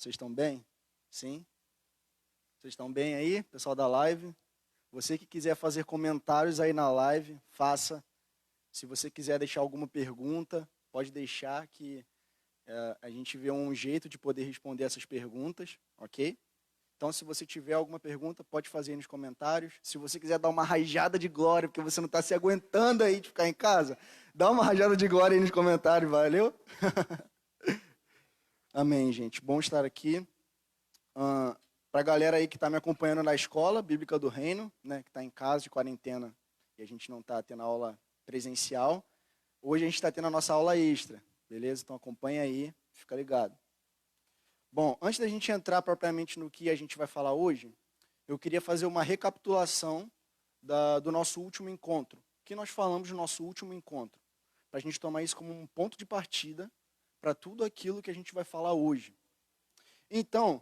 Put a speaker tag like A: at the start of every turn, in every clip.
A: Vocês estão bem? Sim? Vocês estão bem aí, pessoal da live? Você que quiser fazer comentários aí na live, faça. Se você quiser deixar alguma pergunta, pode deixar que a gente vê um jeito de poder responder essas perguntas, ok? Então, se você tiver alguma pergunta, pode fazer aí nos comentários. Se você quiser dar uma rajada de glória, porque você não está se aguentando aí de ficar em casa, dá uma rajada de glória aí nos comentários, valeu? Amém, gente. Bom estar aqui. Para a galera aí que está me acompanhando na escola Bíblica do Reino, né, que está em casa de quarentena e a gente não está tendo aula presencial, hoje a gente está tendo a nossa aula extra, beleza? Então acompanha aí, fica ligado. Bom, antes da gente entrar propriamente no que a gente vai falar hoje, eu queria fazer uma recapitulação do nosso último encontro. O que nós falamos no nosso último encontro? Para a gente tomar isso como um ponto de partida para tudo aquilo que a gente vai falar hoje. Então,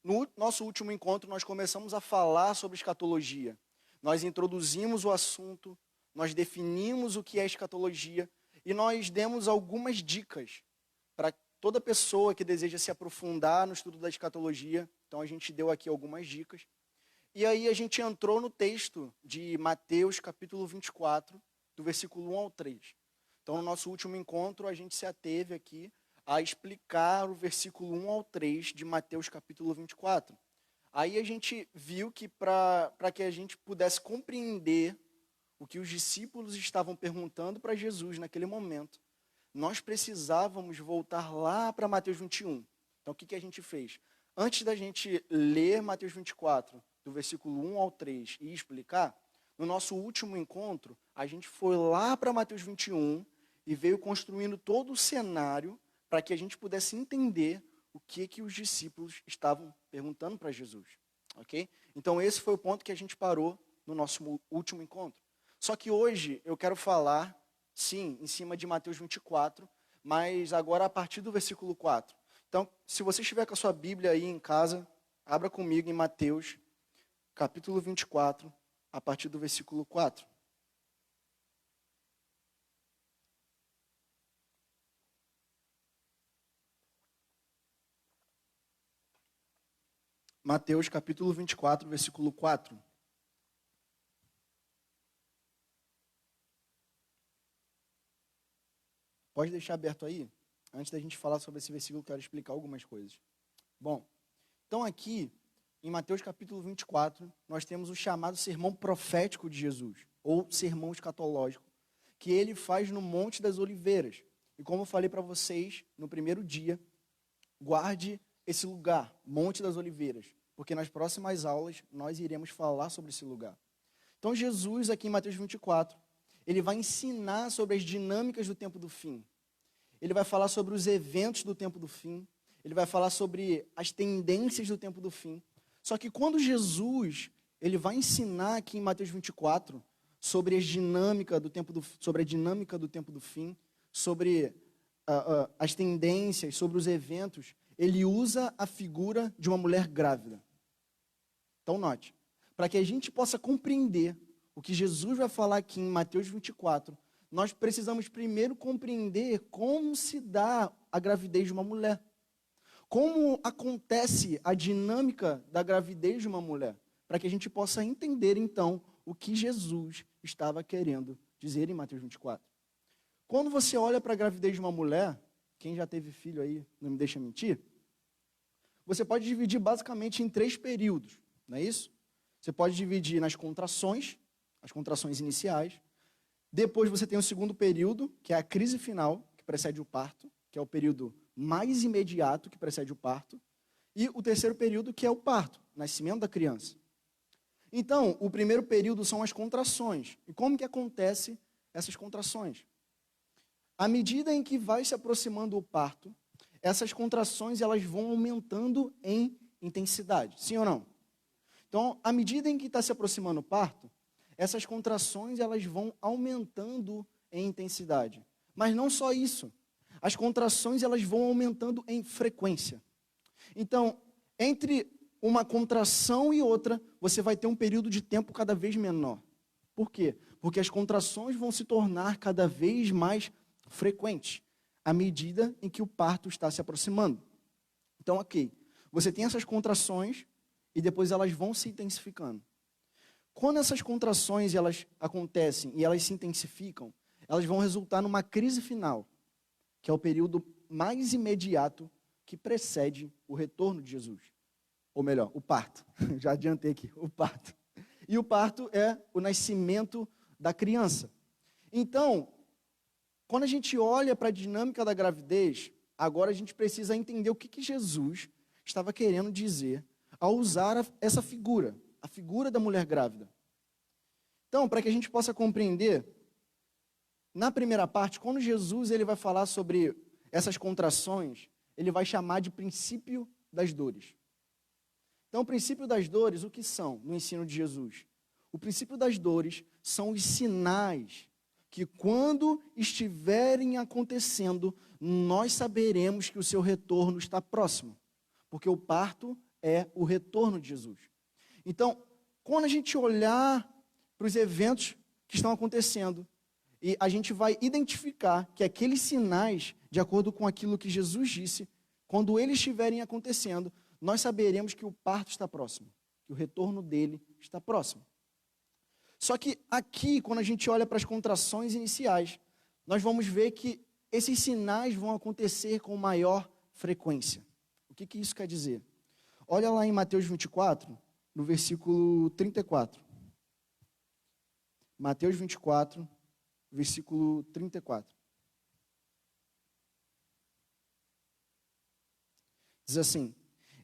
A: no nosso último encontro, nós começamos a falar sobre escatologia. Nós introduzimos o assunto, nós definimos o que é escatologia e nós demos algumas dicas para toda pessoa que deseja se aprofundar no estudo da escatologia. Então, a gente deu aqui algumas dicas. E aí, a gente entrou no texto de Mateus, capítulo 24, do versículo 1 ao 3. Então, no nosso último encontro, a gente se ateve aqui a explicar o versículo 1 ao 3 de Mateus capítulo 24. Aí a gente viu que para que a gente pudesse compreender o que os discípulos estavam perguntando para Jesus naquele momento, nós precisávamos voltar lá para Mateus 21. Então o que a gente fez? Antes da gente ler Mateus 24, do versículo 1 ao 3 e explicar, no nosso último encontro, a gente foi lá para Mateus 21 e veio construindo todo o cenário para que a gente pudesse entender o que os discípulos estavam perguntando para Jesus, ok? Então esse foi o ponto que a gente parou no nosso último encontro. Só que hoje eu quero falar, sim, em cima de Mateus 24, mas agora a partir do versículo 4. Então, se você estiver com a sua Bíblia aí em casa, abra comigo em Mateus, capítulo 24, a partir do versículo 4. Mateus capítulo 24, versículo 4. Pode deixar aberto aí? Antes da gente falar sobre esse versículo, eu quero explicar algumas coisas. Bom, então aqui, em Mateus capítulo 24, nós temos o chamado sermão profético de Jesus, ou sermão escatológico, que ele faz no Monte das Oliveiras. E como eu falei para vocês no primeiro dia, guarde esse lugar, Monte das Oliveiras, porque nas próximas aulas nós iremos falar sobre esse lugar. Então Jesus, aqui em Mateus 24, ele vai ensinar sobre as dinâmicas do tempo do fim. Ele vai falar sobre os eventos do tempo do fim. Ele vai falar sobre as tendências do tempo do fim. Só que quando Jesus, ele vai ensinar aqui em Mateus 24 sobre as dinâmicas do tempo do, sobre a dinâmica do tempo do fim, sobre as tendências, sobre os eventos, ele usa a figura de uma mulher grávida. Então note, para que a gente possa compreender o que Jesus vai falar aqui em Mateus 24, nós precisamos primeiro compreender como se dá a gravidez de uma mulher. Como acontece a dinâmica da gravidez de uma mulher, para que a gente possa entender então o que Jesus estava querendo dizer em Mateus 24. Quando você olha para a gravidez de uma mulher, quem já teve filho aí, não me deixa mentir, você pode dividir basicamente em 3 períodos, não é isso? Você pode dividir nas contrações, as contrações iniciais. Depois você tem o segundo período, que é a crise final, que precede o parto, que é o período mais imediato que precede o parto. E o terceiro período, que é o parto, nascimento da criança. Então, o primeiro período são as contrações. E como que acontece essas contrações? À medida em que vai se aproximando o parto, essas contrações elas vão aumentando em intensidade. Sim ou não? Então, à medida em que está se aproximando o parto, essas contrações elas vão aumentando em intensidade. Mas não só isso. As contrações elas vão aumentando em frequência. Então, entre uma contração e outra, você vai ter um período de tempo cada vez menor. Por quê? Porque as contrações vão se tornar cada vez mais frequentes, à medida em que o parto está se aproximando. Então, ok, você tem essas contrações e depois elas vão se intensificando. Quando essas contrações elas acontecem e elas se intensificam, elas vão resultar numa crise final, que é o período mais imediato que precede o retorno de Jesus. Ou melhor, o parto. Já adiantei aqui, o parto. E o parto é o nascimento da criança. Então, quando a gente olha para a dinâmica da gravidez, agora a gente precisa entender o que Jesus estava querendo dizer ao usar essa figura, a figura da mulher grávida. Então, para que a gente possa compreender, na primeira parte, quando Jesus ele vai falar sobre essas contrações, ele vai chamar de princípio das dores. Então, o princípio das dores, o que são no ensino de Jesus? O princípio das dores são os sinais que, quando estiverem acontecendo, nós saberemos que o seu retorno está próximo, porque o parto é o retorno de Jesus. Então, quando a gente olhar para os eventos que estão acontecendo, e a gente vai identificar que aqueles sinais, de acordo com aquilo que Jesus disse, quando eles estiverem acontecendo, nós saberemos que o parto está próximo, que o retorno dele está próximo. Só que aqui, quando a gente olha para as contrações iniciais, nós vamos ver que esses sinais vão acontecer com maior frequência. O que isso quer dizer? Olha lá em Mateus 24, no versículo 34. Mateus 24, versículo 34. Diz assim: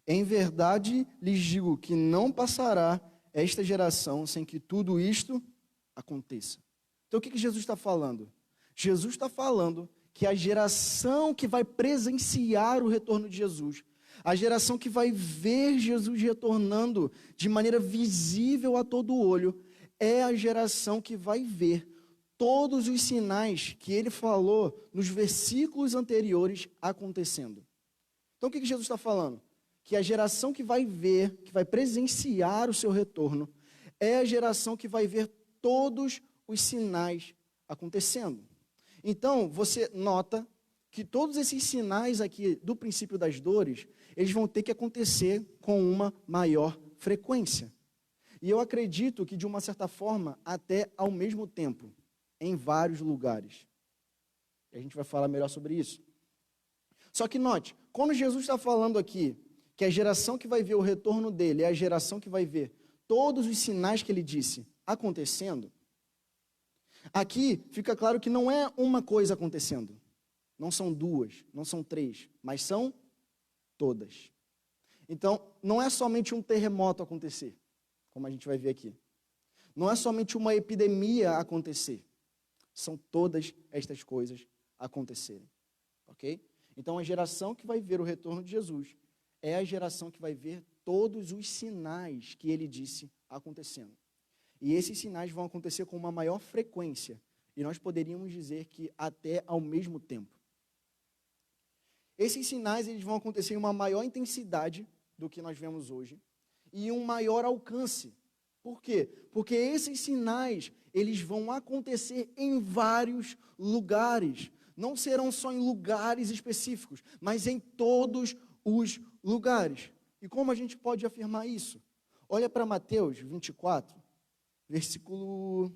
A: em verdade lhes digo que não passará esta geração sem que tudo isto aconteça. Então o que Jesus está falando? Jesus está falando que a geração que vai presenciar o retorno de Jesus, a geração que vai ver Jesus retornando de maneira visível a todo olho, é a geração que vai ver todos os sinais que ele falou nos versículos anteriores acontecendo. Então o que Jesus está falando? Que a geração que vai ver, que vai presenciar o seu retorno, é a geração que vai ver todos os sinais acontecendo. Então, você nota que todos esses sinais aqui do princípio das dores, eles vão ter que acontecer com uma maior frequência. E eu acredito que, de uma certa forma, até ao mesmo tempo, em vários lugares. E a gente vai falar melhor sobre isso. Só que note, quando Jesus está falando aqui, que a geração que vai ver o retorno dele é a geração que vai ver todos os sinais que ele disse acontecendo, aqui fica claro que não é uma coisa acontecendo, não são duas, não são três, mas são todas. Então, não é somente um terremoto acontecer, como a gente vai ver aqui. Não é somente uma epidemia acontecer, são todas estas coisas acontecerem, ok? Então, a geração que vai ver o retorno de Jesus é a geração que vai ver todos os sinais que ele disse acontecendo. E esses sinais vão acontecer com uma maior frequência, e nós poderíamos dizer que até ao mesmo tempo. Esses sinais eles vão acontecer em uma maior intensidade do que nós vemos hoje, e um maior alcance. Por quê? Porque esses sinais eles vão acontecer em vários lugares. Não serão só em lugares específicos, mas em todos os lugares. E como a gente pode afirmar isso? Olha para Mateus 24, versículo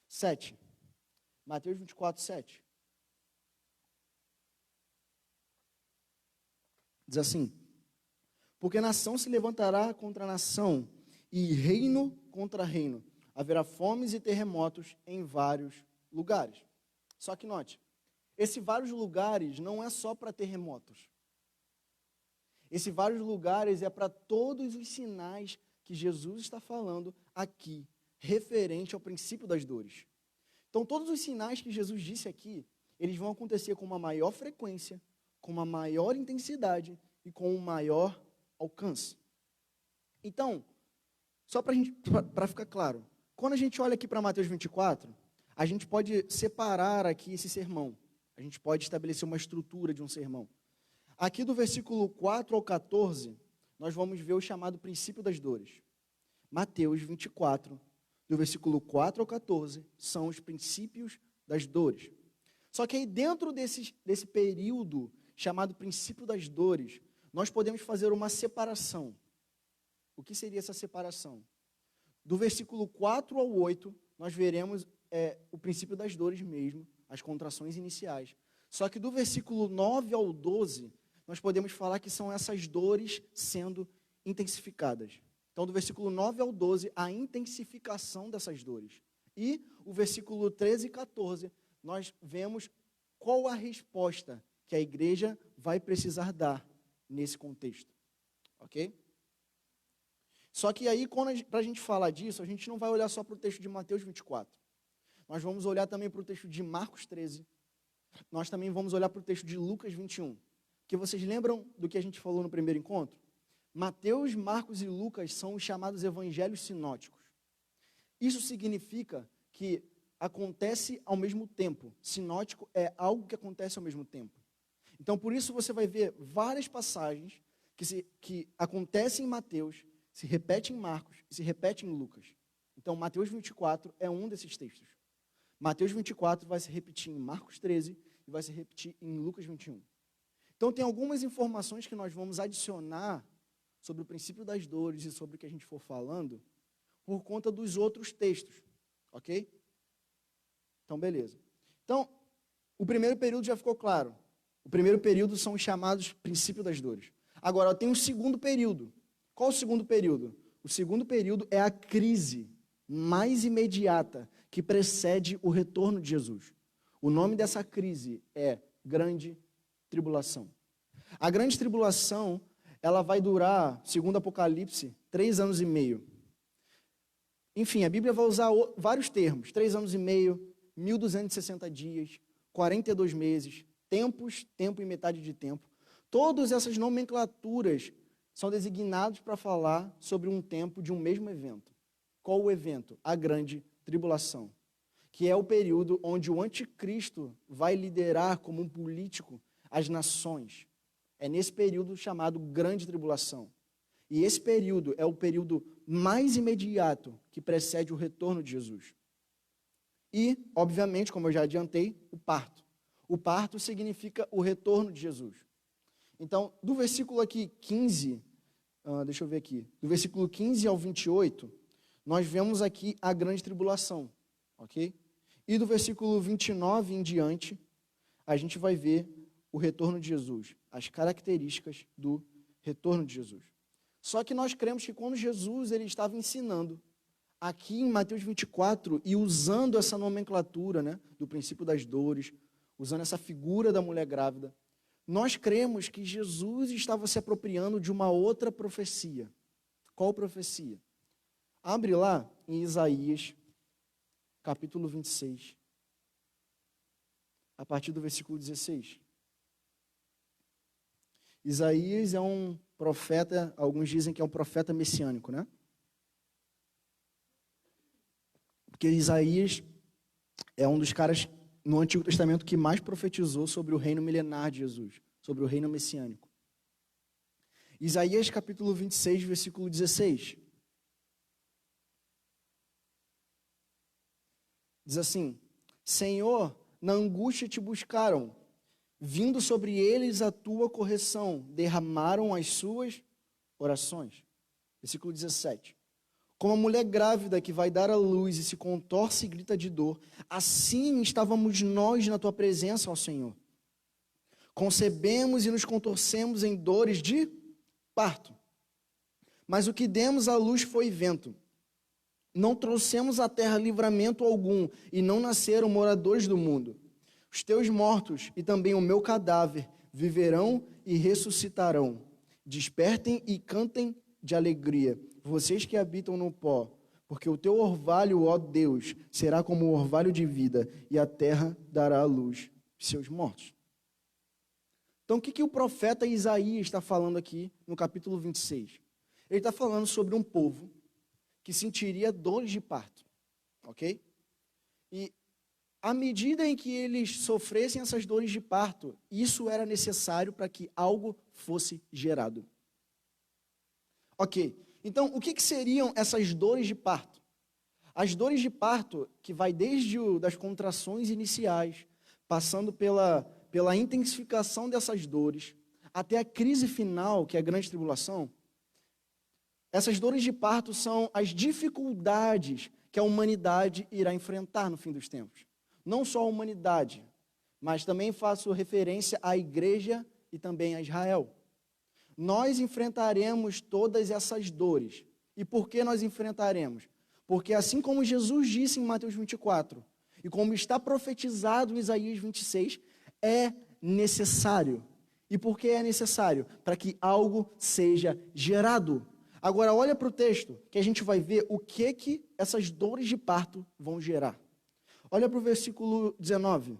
A: 7. Mateus 24, 7. Diz assim: porque nação se levantará contra nação, e reino contra reino. Haverá fomes e terremotos em vários lugares. Só que note, esses vários lugares não é só para terremotos. Esses vários lugares é para todos os sinais que Jesus está falando aqui, referente ao princípio das dores. Então, todos os sinais que Jesus disse aqui, eles vão acontecer com uma maior frequência, com uma maior intensidade e com um maior alcance. Então, só para ficar claro, quando a gente olha aqui para Mateus 24, a gente pode separar aqui esse sermão. A gente pode estabelecer uma estrutura de um sermão. Aqui do versículo 4 ao 14, nós vamos ver o chamado princípio das dores. Mateus 24, do versículo 4 ao 14, são os princípios das dores. Só que aí dentro desse período chamado princípio das dores, nós podemos fazer uma separação. O que seria essa separação? Do versículo 4 ao 8, nós veremos o princípio das dores mesmo, as contrações iniciais. Só que do versículo 9 ao 12, nós podemos falar que são essas dores sendo intensificadas. Então, do versículo 9 ao 12, a intensificação dessas dores. E o versículo 13 e 14, nós vemos qual a resposta que a igreja vai precisar dar nesse contexto. Ok? Só que aí, para a gente falar disso, a gente não vai olhar só para o texto de Mateus 24. Nós vamos olhar também para o texto de Marcos 13. Nós também vamos olhar para o texto de Lucas 21. Porque vocês lembram do que a gente falou no primeiro encontro? Mateus, Marcos e Lucas são os chamados evangelhos sinóticos. Isso significa que acontece ao mesmo tempo. Sinótico é algo que acontece ao mesmo tempo. Então, por isso você vai ver várias passagens que acontecem em Mateus, se repete em Marcos e se repete em Lucas. Então, Mateus 24 é um desses textos. Mateus 24 vai se repetir em Marcos 13 e vai se repetir em Lucas 21. Então, tem algumas informações que nós vamos adicionar sobre o princípio das dores e sobre o que a gente for falando por conta dos outros textos, ok? Então, beleza. Então, o primeiro período já ficou claro. O primeiro período são os chamados princípio das dores. Agora, tem um segundo período. Qual o segundo período? O segundo período é a crise mais imediata que precede o retorno de Jesus. O nome dessa crise é Grande Tribulação. A Grande Tribulação, ela vai durar, segundo Apocalipse, 3 anos e meio. Enfim, a Bíblia vai usar vários termos. 3 anos e meio, 1.260 dias, 42 meses, tempo e metade de tempo. Todas essas nomenclaturas são designados para falar sobre um tempo de um mesmo evento. Qual o evento? A Grande Tribulação, que é o período onde o anticristo vai liderar como um político as nações. É nesse período chamado Grande Tribulação. E esse período é o período mais imediato que precede o retorno de Jesus. E, obviamente, como eu já adiantei, o parto. O parto significa o retorno de Jesus. Então, do versículo aqui 15, deixa eu ver aqui, do versículo 15 ao 28, nós vemos aqui a grande tribulação, ok? E do versículo 29 em diante, a gente vai ver o retorno de Jesus, as características do retorno de Jesus. Só que nós cremos que quando Jesus ele estava ensinando, aqui em Mateus 24, e usando essa nomenclatura, né, do princípio das dores, usando essa figura da mulher grávida, nós cremos que Jesus estava se apropriando de uma outra profecia. Qual profecia? Abre lá em Isaías, capítulo 26, a partir do versículo 16. Isaías é um profeta, alguns dizem que é um profeta messiânico, né? Porque Isaías é um dos caras no Antigo Testamento que mais profetizou sobre o reino milenar de Jesus, sobre o reino messiânico. Isaías capítulo 26, versículo 16. Diz assim: Senhor, na angústia te buscaram, vindo sobre eles a tua correção, derramaram as suas orações. Versículo 17. Como a mulher grávida que vai dar à luz e se contorce e grita de dor, assim estávamos nós na tua presença, ó Senhor. Concebemos e nos contorcemos em dores de parto. Mas o que demos à luz foi vento. Não trouxemos à terra livramento algum, e não nasceram moradores do mundo. Os teus mortos e também o meu cadáver viverão e ressuscitarão. Despertem e cantem de alegria, vocês que habitam no pó, porque o teu orvalho, ó Deus, será como o orvalho de vida, e a terra dará à luz seus mortos. Então, o que o profeta Isaías está falando aqui no capítulo 26? Ele está falando sobre um povo que sentiria dores de parto, ok? E à medida em que eles sofressem essas dores de parto, isso era necessário para que algo fosse gerado. Ok, então o que seriam essas dores de parto? As dores de parto, que vai desde das contrações iniciais, passando pela pela intensificação dessas dores, até a crise final, que é a grande tribulação, essas dores de parto são as dificuldades que a humanidade irá enfrentar no fim dos tempos. Não só a humanidade, mas também faço referência à igreja e também a Israel. Nós enfrentaremos todas essas dores. E por que nós enfrentaremos? Porque assim como Jesus disse em Mateus 24, e como está profetizado em Isaías 26, é necessário. E por que é necessário? Para que algo seja gerado. Agora olha para o texto, que a gente vai ver o que essas dores de parto vão gerar. Olha para o versículo 19,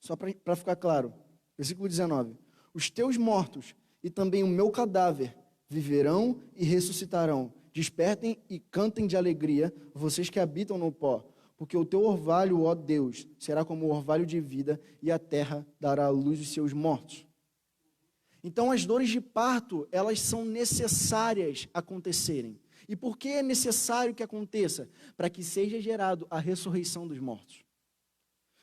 A: só para ficar claro. Versículo 19. Os teus mortos e também o meu cadáver viverão e ressuscitarão. Despertem e cantem de alegria, vocês que habitam no pó, porque o teu orvalho, ó Deus, será como o orvalho de vida, e a terra dará à luz os seus mortos. Então, as dores de parto, elas são necessárias acontecerem. E por que é necessário que aconteça? Para que seja gerado a ressurreição dos mortos.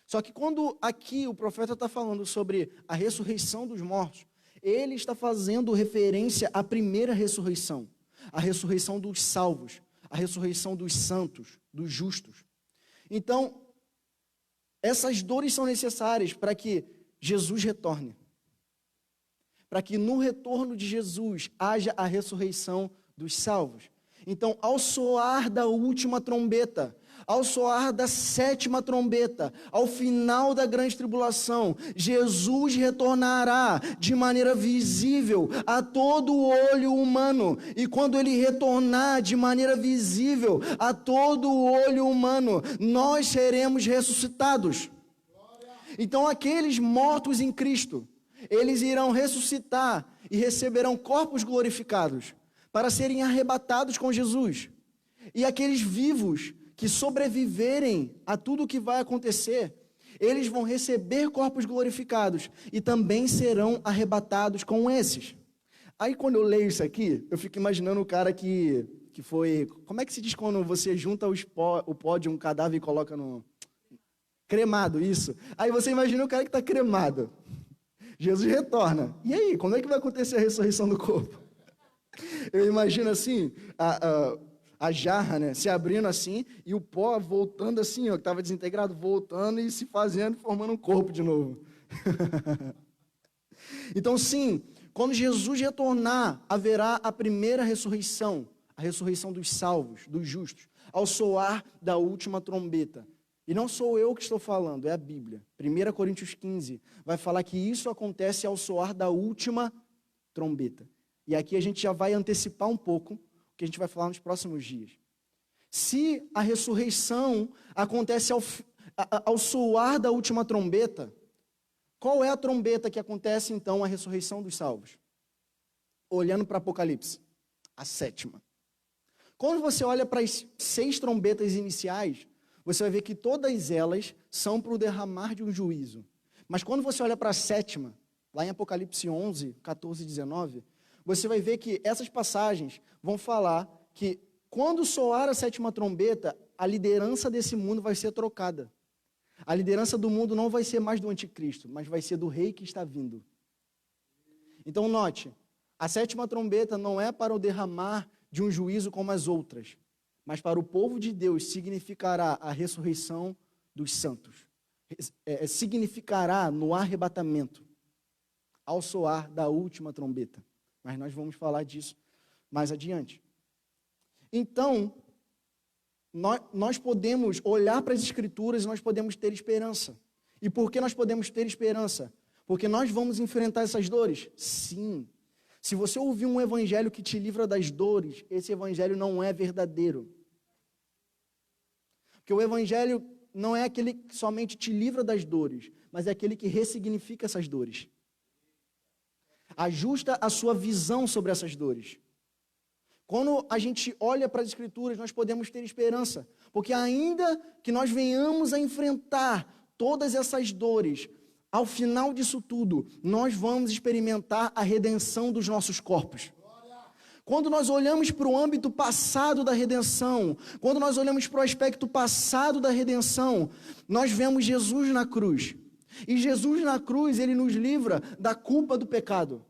A: Só que quando aqui o profeta está falando sobre a ressurreição dos mortos, ele está fazendo referência à primeira ressurreição, a ressurreição dos salvos, a ressurreição dos santos, dos justos. Então, essas dores são necessárias para que Jesus retorne. Para que no retorno de Jesus haja a ressurreição dos salvos. Então, ao soar da última trombeta, ao soar da sétima trombeta, ao final da grande tribulação, Jesus retornará de maneira visível a todo o olho humano. E quando ele retornar de maneira visível a todo o olho humano, nós seremos ressuscitados. Então, aqueles mortos em Cristo, eles irão ressuscitar e receberão corpos glorificados para serem arrebatados com Jesus. E aqueles vivos que sobreviverem a tudo o que vai acontecer, eles vão receber corpos glorificados e também serão arrebatados com esses. Aí quando eu leio isso aqui, eu fico imaginando o cara que foi... Como é que se diz quando você junta o pó de um cadáver e coloca no... Cremado, isso. Aí você imagina o cara que está cremado. Jesus retorna. E aí, como é que vai acontecer a ressurreição do corpo? Eu imagino assim, a jarra, né, se abrindo assim, e o pó voltando assim, ó, que estava desintegrado, voltando e se fazendo, formando um corpo de novo. Então, sim, quando Jesus retornar, haverá a primeira ressurreição, a ressurreição dos salvos, dos justos, ao soar da última trombeta. E não sou eu que estou falando, é a Bíblia. 1 Coríntios 15 vai falar que isso acontece ao soar da última trombeta. E aqui a gente já vai antecipar um pouco o que a gente vai falar nos próximos dias. Se a ressurreição acontece ao soar da última trombeta, qual é a trombeta que acontece então a ressurreição dos salvos? Olhando para Apocalipse, a sétima. Quando você olha para as 6 trombetas iniciais, você vai ver que todas elas são para o derramar de um juízo. Mas quando você olha para a sétima, lá em Apocalipse 11, 14 e 19, você vai ver que essas passagens vão falar que quando soar a sétima trombeta, a liderança desse mundo vai ser trocada. A liderança do mundo não vai ser mais do anticristo, mas vai ser do rei que está vindo. Então note, a sétima trombeta não é para o derramar de um juízo como as outras, mas para o povo de Deus significará a ressurreição dos santos. Significará no arrebatamento, ao soar da última trombeta. Mas nós vamos falar disso mais adiante. Então, nós podemos olhar para as Escrituras e nós podemos ter esperança. E por que nós podemos ter esperança? Porque nós vamos enfrentar essas dores? Sim. Se você ouvir um evangelho que te livra das dores, esse evangelho não é verdadeiro. Porque o evangelho não é aquele que somente te livra das dores, mas é aquele que ressignifica essas dores. Ajusta a sua visão sobre essas dores. Quando a gente olha para as Escrituras, nós podemos ter esperança, porque ainda que nós venhamos a enfrentar todas essas dores, ao final disso tudo, nós vamos experimentar a redenção dos nossos corpos. Quando nós olhamos para o âmbito passado da redenção, quando nós olhamos para o aspecto passado da redenção, nós vemos Jesus na cruz. E Jesus na cruz, ele nos livra da culpa do pecado.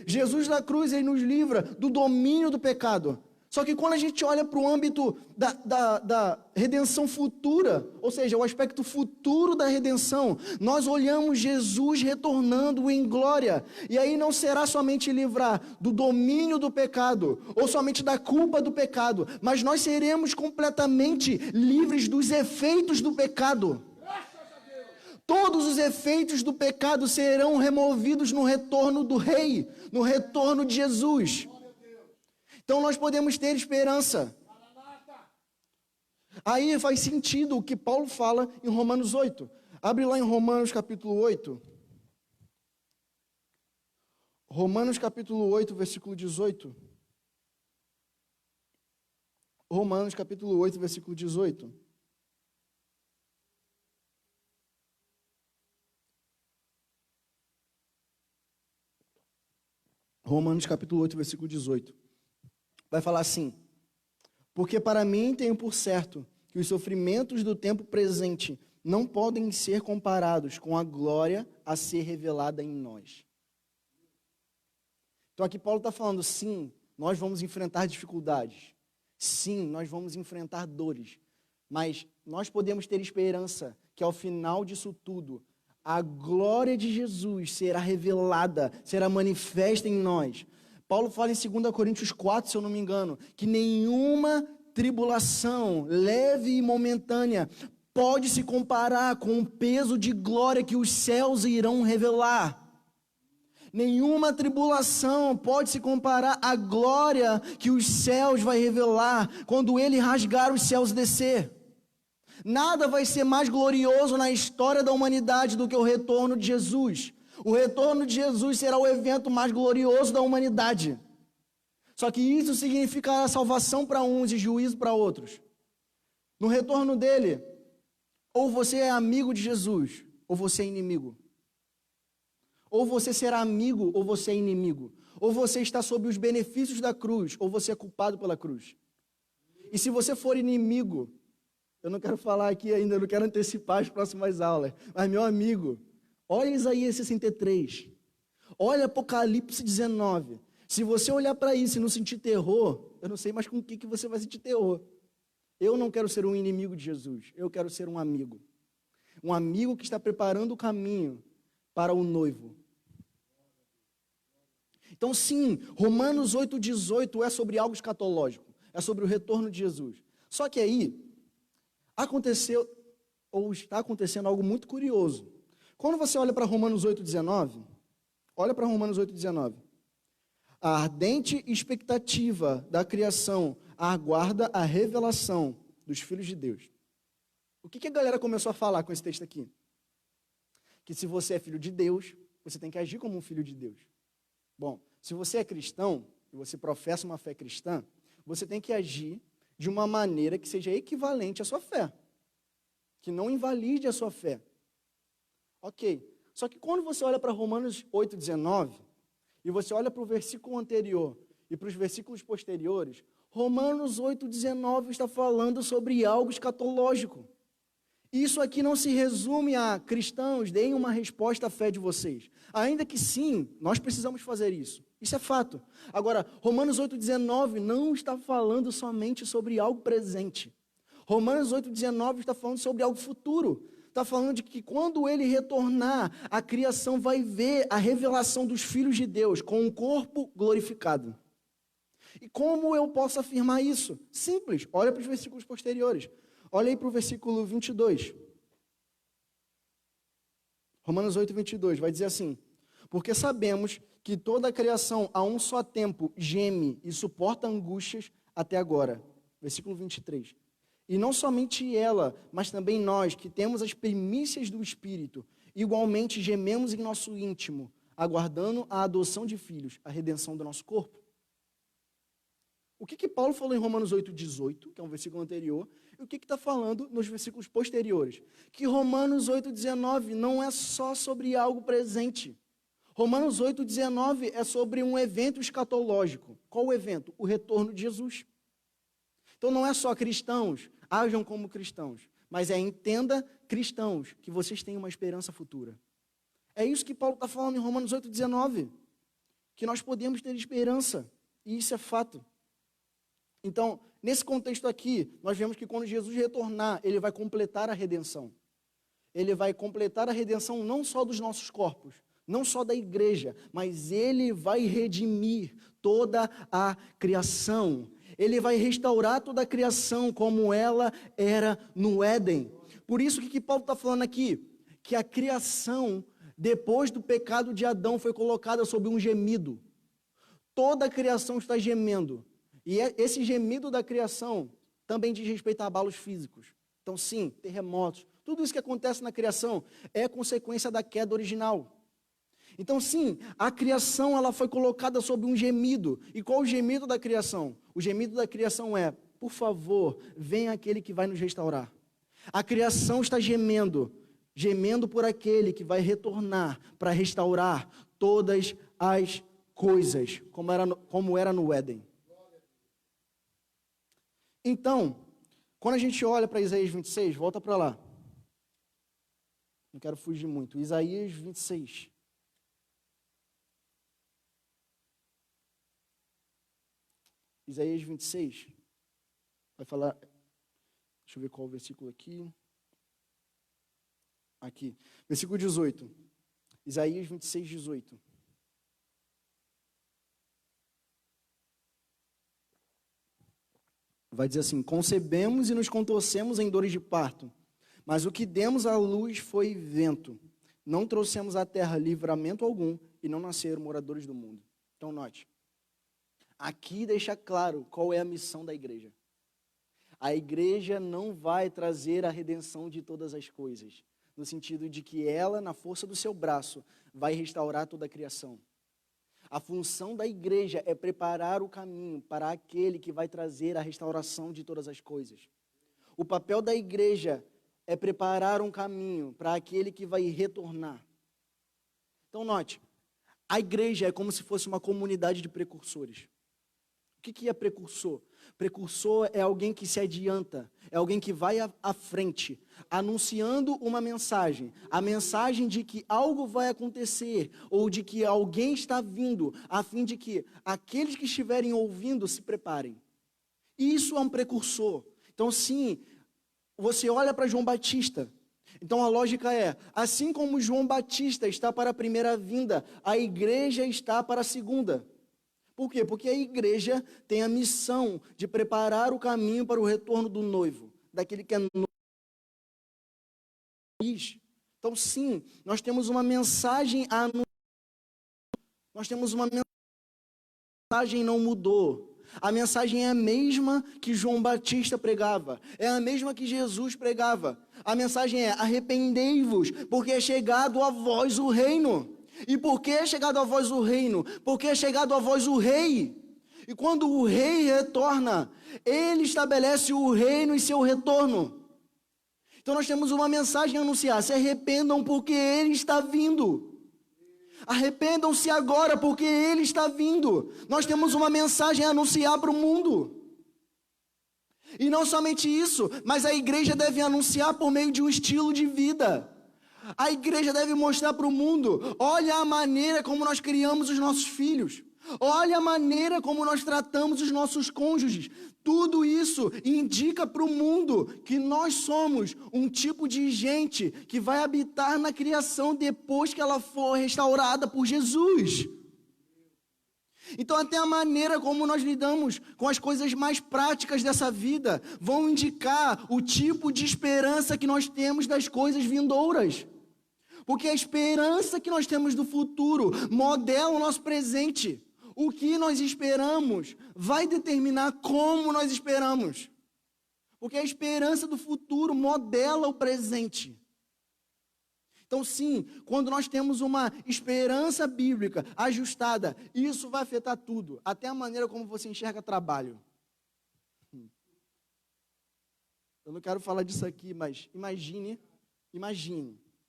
A: Jesus na cruz, ele nos livra do domínio do pecado. Só que quando a gente olha para o âmbito da redenção futura, ou seja, o aspecto futuro da redenção, nós olhamos Jesus retornando em glória. E aí não será somente livrar do domínio do pecado, ou somente da culpa do pecado, mas nós seremos completamente livres dos efeitos do pecado. Todos os efeitos do pecado serão removidos no retorno do Rei, no retorno de Jesus. Então nós podemos ter esperança. Aí faz sentido o que Paulo fala em Romanos 8. Abre lá em Romanos capítulo 8. Romanos capítulo 8, versículo 18. Romanos capítulo 8, versículo 18. Romanos capítulo 8, versículo 18. Vai falar assim: porque para mim tenho por certo que os sofrimentos do tempo presente não podem ser comparados com a glória a ser revelada em nós. Então aqui Paulo está falando, sim, nós vamos enfrentar dificuldades, sim, nós vamos enfrentar dores, mas nós podemos ter esperança que ao final disso tudo, a glória de Jesus será revelada, será manifesta em nós. Paulo fala em 2 Coríntios 4, se eu não me engano, que nenhuma tribulação leve e momentânea pode se comparar com o peso de glória que os céus irão revelar. Nenhuma tribulação pode se comparar à glória que os céus vai revelar quando ele rasgar os céus e descer. Nada vai ser mais glorioso na história da humanidade do que o retorno de Jesus. O retorno de Jesus será o evento mais glorioso da humanidade. Só que isso significará salvação para uns e juízo para outros. No retorno dele, ou você é amigo de Jesus, ou você é inimigo. Ou você será amigo, ou você é inimigo. Ou você está sob os benefícios da cruz, ou você é culpado pela cruz. E se você for inimigo, eu não quero falar aqui ainda, eu não quero antecipar as próximas aulas, mas meu amigo, olha Isaías 63, olha Apocalipse 19, se você olhar para isso e não sentir terror, eu não sei mais com o que você vai sentir terror. Eu não quero ser um inimigo de Jesus, eu quero ser um amigo que está preparando o caminho para o noivo. Então sim, Romanos 8,18 é sobre algo escatológico, é sobre o retorno de Jesus. Só que aí, aconteceu, ou está acontecendo algo muito curioso. Quando você olha para Romanos 8,19, olha para Romanos 8,19. A ardente expectativa da criação aguarda a revelação dos filhos de Deus. O que a galera começou a falar com esse texto aqui? Que se você é filho de Deus, você tem que agir como um filho de Deus. Bom, se você é cristão, e você professa uma fé cristã, você tem que agir de uma maneira que seja equivalente à sua fé. Que não invalide a sua fé. Ok. Só que quando você olha para Romanos 8,19, e você olha para o versículo anterior e para os versículos posteriores, Romanos 8,19 está falando sobre algo escatológico. Isso aqui não se resume a cristãos, deem uma resposta à fé de vocês. Ainda que sim, nós precisamos fazer isso. Isso é fato. Agora, Romanos 8,19 não está falando somente sobre algo presente. Romanos 8,19 está falando sobre algo futuro. Está falando de que quando ele retornar, a criação vai ver a revelação dos filhos de Deus com um corpo glorificado. E como eu posso afirmar isso? Simples, olha para os versículos posteriores. Olha aí para o versículo 22. Romanos 8,22 vai dizer assim: porque sabemos que toda a criação a um só tempo geme e suporta angústias até agora. Versículo 23. E não somente ela, mas também nós, que temos as primícias do Espírito, igualmente gememos em nosso íntimo, aguardando a adoção de filhos, a redenção do nosso corpo. O que Paulo falou em Romanos 8,18, que é um versículo anterior, e o que está falando nos versículos posteriores? Que Romanos 8,19 não é só sobre algo presente. Romanos 8,19 é sobre um evento escatológico. Qual o evento? O retorno de Jesus. Então não é só cristãos, ajam como cristãos, mas entenda, cristãos, que vocês têm uma esperança futura. É isso que Paulo está falando em Romanos 8,19, que nós podemos ter esperança, e isso é fato. Então, nesse contexto aqui, nós vemos que quando Jesus retornar, ele vai completar a redenção. Ele vai completar a redenção não só dos nossos corpos, não só da igreja, mas ele vai redimir toda a criação. Ele vai restaurar toda a criação como ela era no Éden. Por isso que Paulo está falando aqui, que a criação, depois do pecado de Adão, foi colocada sob um gemido. Toda a criação está gemendo. E esse gemido da criação também diz respeito a abalos físicos. Então, sim, terremotos, tudo isso que acontece na criação é consequência da queda original. Então, sim, a criação ela foi colocada sob um gemido. E qual o gemido da criação? O gemido da criação é, por favor, venha aquele que vai nos restaurar. A criação está gemendo, gemendo por aquele que vai retornar para restaurar todas as coisas, como era no Éden. Então, quando a gente olha para Isaías 26, volta para lá. Não quero fugir muito. Isaías 26. Isaías 26. Vai falar. Deixa eu ver qual o versículo aqui. Aqui. Versículo 18. Isaías 26, 18. Vai dizer assim: concebemos e nos contorcemos em dores de parto, mas o que demos à luz foi vento. Não trouxemos à terra livramento algum e não nasceram moradores do mundo. Então note, aqui deixa claro qual é a missão da igreja. A igreja não vai trazer a redenção de todas as coisas, no sentido de que ela, na força do seu braço, vai restaurar toda a criação. A função da igreja é preparar o caminho para aquele que vai trazer a restauração de todas as coisas. O papel da igreja é preparar um caminho para aquele que vai retornar. Então, note, a igreja é como se fosse uma comunidade de precursores. O que é precursor? Precursor é alguém que se adianta, é alguém que vai à frente, anunciando uma mensagem, a mensagem de que algo vai acontecer, ou de que alguém está vindo, a fim de que aqueles que estiverem ouvindo se preparem. Isso é um precursor. Então, sim, você olha para João Batista. Então, a lógica é, assim como João Batista está para a primeira vinda, a igreja está para a segunda. Por quê? Porque a igreja tem a missão de preparar o caminho para o retorno do noivo, daquele que é noivo. Então, sim, nós temos uma mensagem a anunciar. Nós temos uma mensagem não mudou. A mensagem é a mesma que João Batista pregava, é a mesma que Jesus pregava. A mensagem é: arrependei-vos, porque é chegado a vós o reino. E por que é chegado a vós o reino? Porque é chegado a vós o rei. E quando o rei retorna, ele estabelece o reino e seu retorno. Então nós temos uma mensagem a anunciar: se arrependam porque ele está vindo. Arrependam-se agora porque ele está vindo. Nós temos uma mensagem a anunciar para o mundo. E não somente isso, mas a igreja deve anunciar por meio de um estilo de vida. A igreja deve mostrar para o mundo: olha a maneira como nós criamos os nossos filhos, olha a maneira como nós tratamos os nossos cônjuges. Tudo isso indica para o mundo que nós somos um tipo de gente que vai habitar na criação depois que ela for restaurada por Jesus. Então, até a maneira como nós lidamos com as coisas mais práticas dessa vida vão indicar o tipo de esperança que nós temos das coisas vindouras. Porque a esperança que nós temos do futuro modela o nosso presente. O que nós esperamos vai determinar como nós esperamos. Porque a esperança do futuro modela o presente. Então, sim, quando nós temos uma esperança bíblica ajustada, isso vai afetar tudo, até a maneira como você enxerga trabalho. Eu não quero falar disso aqui, mas imagine,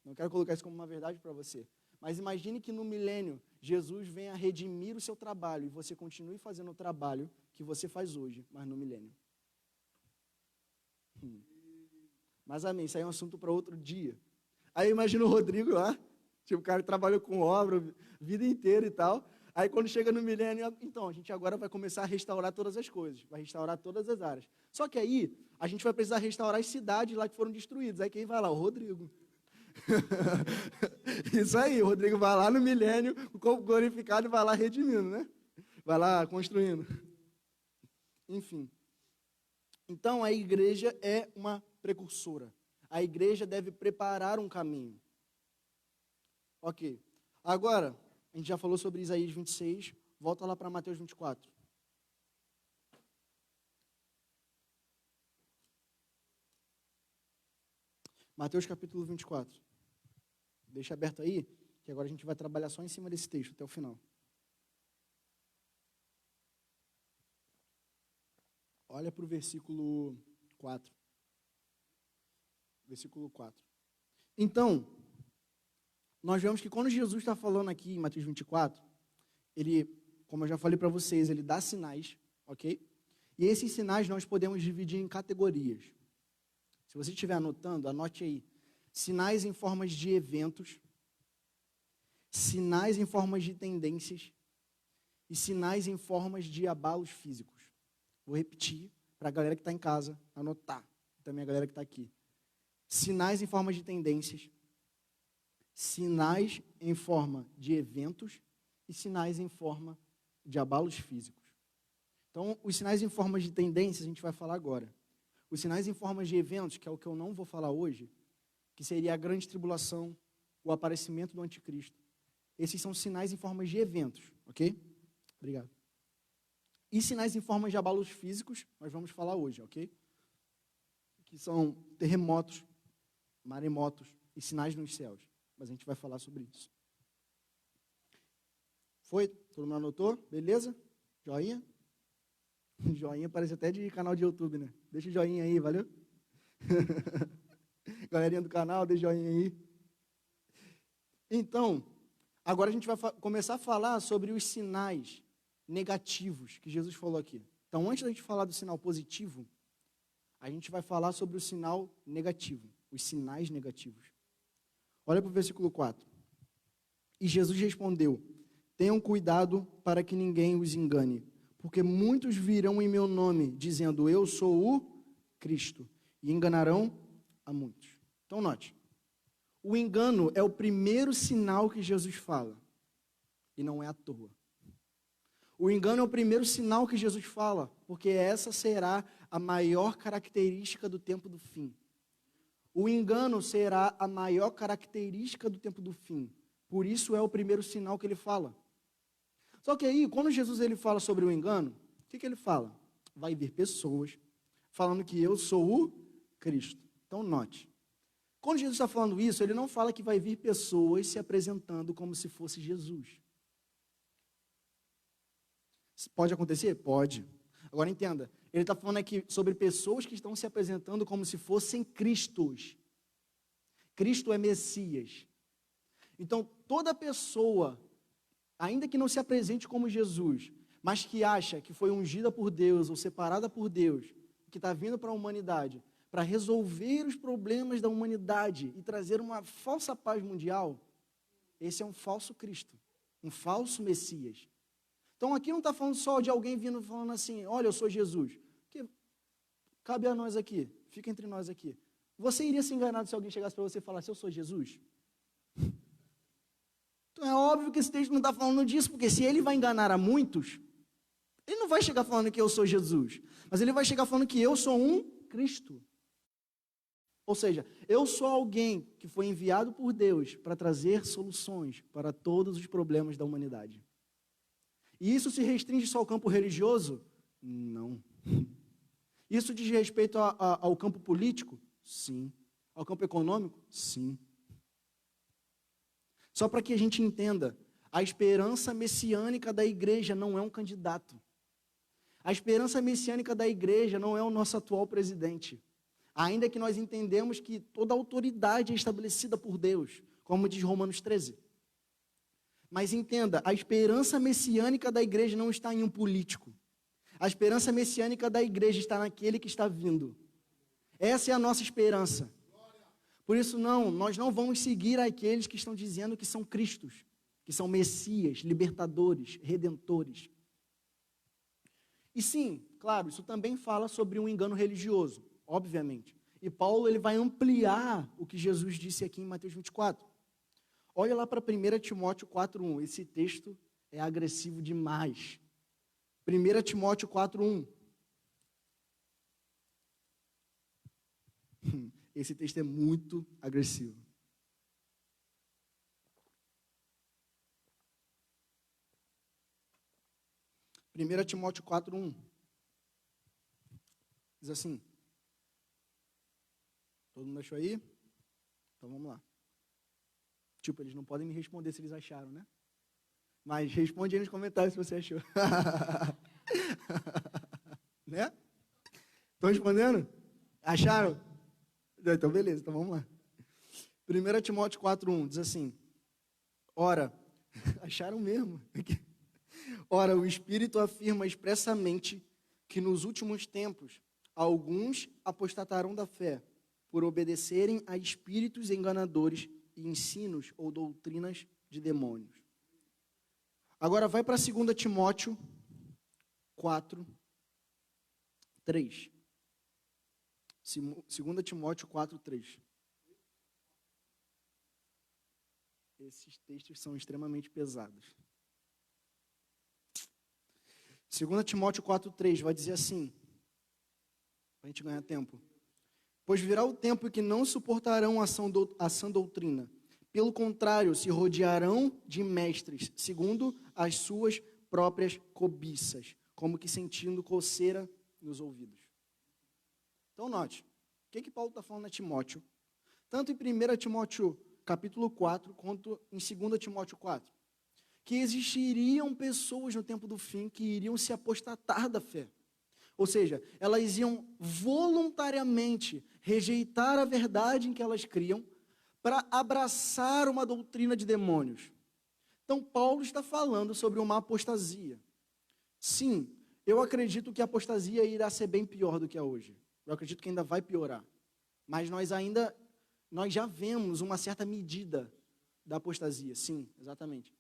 A: não quero colocar isso como uma verdade para você, mas imagine que no milênio, Jesus venha redimir o seu trabalho e você continue fazendo o trabalho que você faz hoje, mas no milênio. Mas amém, isso aí é um assunto para outro dia. Aí imagina o Rodrigo lá, Tipo, o cara trabalhou com obra a vida inteira e tal. Aí quando chega no milênio, então, a gente agora vai começar a restaurar todas as coisas, vai restaurar todas as áreas. Só que aí, a gente vai precisar restaurar as cidades lá que foram destruídas. Aí quem vai lá? O Rodrigo. Isso aí, o Rodrigo vai lá no milênio, o corpo glorificado, e vai lá redimindo, né? Vai lá construindo. Enfim. Então, a igreja é uma precursora. A igreja deve preparar um caminho. Ok. Agora, a gente já falou sobre Isaías 26, volta lá para Mateus 24. Mateus capítulo 24. Deixa aberto aí, que agora a gente vai trabalhar só em cima desse texto até o final. Olha para o versículo 4. Versículo 4. Então, nós vemos que quando Jesus está falando aqui em Mateus 24, ele, como eu já falei para vocês, ele dá sinais, ok? E esses sinais nós podemos dividir em categorias. Se você estiver anotando, anote aí. Sinais em formas de eventos, sinais em formas de tendências e sinais em formas de abalos físicos. Vou repetir para a galera que está em casa anotar, também a galera que está aqui. Sinais em forma de tendências, sinais em forma de eventos e sinais em forma de abalos físicos. Então, os sinais em forma de tendências a gente vai falar agora. Os sinais em forma de eventos, que é o que eu não vou falar hoje, que seria a grande tribulação, o aparecimento do anticristo. Esses são sinais em forma de eventos, ok? Obrigado. E sinais em forma de abalos físicos, nós vamos falar hoje, ok? Que são terremotos, maremotos e sinais nos céus. Mas a gente vai falar sobre isso. Foi? Todo mundo anotou? Beleza? Joinha? Joinha parece até de canal de YouTube, né? Deixa o joinha aí, valeu? Galerinha do canal, deixa o joinha aí. Então, agora a gente vai começar a falar sobre os sinais negativos que Jesus falou aqui. Então, antes da gente falar do sinal positivo, a gente vai falar sobre o sinal negativo, os sinais negativos. Olha para o versículo 4. E Jesus respondeu: tenham cuidado para que ninguém os engane, porque muitos virão em meu nome, dizendo, eu sou o Cristo, e enganarão a muitos. Então, note, o engano é o primeiro sinal que Jesus fala, e não é à toa. O engano é o primeiro sinal que Jesus fala, porque essa será a maior característica do tempo do fim. O engano será a maior característica do tempo do fim. Por isso é o primeiro sinal que ele fala. Só que aí, quando Jesus ele fala sobre o engano, o que ele fala? Vai vir pessoas falando que eu sou o Cristo. Então, note. Quando Jesus está falando isso, ele não fala que vai vir pessoas se apresentando como se fosse Jesus. Pode acontecer? Pode. Agora entenda, ele está falando aqui sobre pessoas que estão se apresentando como se fossem Cristos. Cristo é Messias. Então, toda pessoa, ainda que não se apresente como Jesus, mas que acha que foi ungida por Deus ou separada por Deus, que está vindo para a humanidade, para resolver os problemas da humanidade e trazer uma falsa paz mundial, esse é um falso Cristo, um falso Messias. Então, aqui não está falando só de alguém vindo falando assim, olha, eu sou Jesus. Porque cabe a nós aqui, fica entre nós aqui. Você iria se enganar se alguém chegasse para você e falasse, eu sou Jesus? Então, é óbvio que esse texto não está falando disso, porque se ele vai enganar a muitos, ele não vai chegar falando que eu sou Jesus, mas ele vai chegar falando que eu sou um Cristo. Ou seja, eu sou alguém que foi enviado por Deus para trazer soluções para todos os problemas da humanidade. E isso se restringe só ao campo religioso? Não. Isso diz respeito ao campo político? Sim. Ao campo econômico? Sim. Só para que a gente entenda, a esperança messiânica da igreja não é um candidato. A esperança messiânica da igreja não é o nosso atual presidente. Ainda que nós entendemos que toda autoridade é estabelecida por Deus, como diz Romanos 13. Mas entenda, a esperança messiânica da igreja não está em um político. A esperança messiânica da igreja está naquele que está vindo. Essa é a nossa esperança. Por isso, nós não vamos seguir aqueles que estão dizendo que são Cristos, que são Messias, libertadores, redentores. E sim, claro, isso também fala sobre um engano religioso, obviamente. E Paulo ele vai ampliar o que Jesus disse aqui em Mateus 24. Olha lá para 1 Timóteo 4:1. Esse texto é agressivo demais. 1 Timóteo 4:1. Esse texto é muito agressivo. Primeira Timóteo 4:1. Diz assim. Todo mundo achou aí? Então vamos lá. Tipo, eles não podem me responder se eles acharam, né? Mas responde aí nos comentários se você achou. Né? Estão respondendo? Acharam? Então, beleza, então vamos lá. 1 Timóteo 4:1 diz assim: Ora, acharam mesmo? Ora, o Espírito afirma expressamente que nos últimos tempos alguns apostatarão da fé por obedecerem a espíritos enganadores e ensinos ou doutrinas de demônios. Agora vai para 2 Timóteo 4:3. 2 Timóteo 4:3. Esses textos são extremamente pesados. 2 Timóteo 4:3 vai dizer assim, para a gente ganhar tempo. Pois virá o tempo em que não suportarão a sã doutrina. Pelo contrário, se rodearão de mestres, segundo as suas próprias cobiças, como que sentindo coceira nos ouvidos. Então, note, o que Paulo está falando a Timóteo? Tanto em 1 Timóteo capítulo 4, quanto em 2 Timóteo 4. Que existiriam pessoas no tempo do fim que iriam se apostatar da fé. Ou seja, elas iam voluntariamente rejeitar a verdade em que elas criam para abraçar uma doutrina de demônios. Então, Paulo está falando sobre uma apostasia. Sim, eu acredito que a apostasia irá ser bem pior do que é hoje. Eu acredito que ainda vai piorar. Mas nós já vemos uma certa medida da apostasia. Sim, exatamente.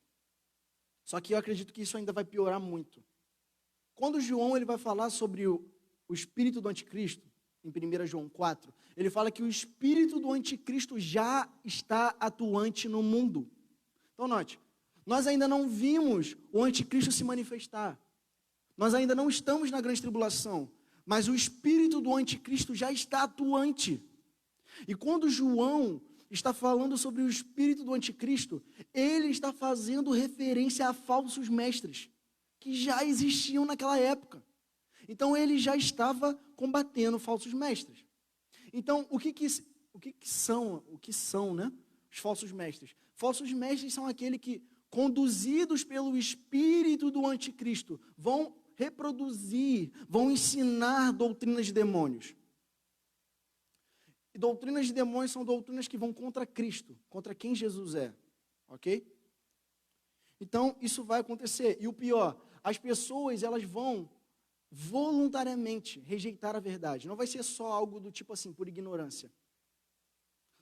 A: Só que eu acredito que isso ainda vai piorar muito. Quando João ele vai falar sobre o espírito do anticristo, em 1 João 4, ele fala que o espírito do anticristo já está atuante no mundo. Então, note, nós ainda não vimos o anticristo se manifestar. Nós ainda não estamos na grande tribulação, mas o espírito do anticristo já está atuante. E quando João está falando sobre o espírito do anticristo, ele está fazendo referência a falsos mestres, que já existiam naquela época. Então, ele já estava combatendo falsos mestres. Então, o que são, né, os falsos mestres? Falsos mestres são aqueles que, conduzidos pelo espírito do anticristo, vão reproduzir, vão ensinar doutrinas de demônios. E doutrinas de demônios são doutrinas que vão contra Cristo, contra quem Jesus é, ok? Então, isso vai acontecer. E o pior, as pessoas, elas vão voluntariamente rejeitar a verdade. Não vai ser só algo do tipo assim, por ignorância.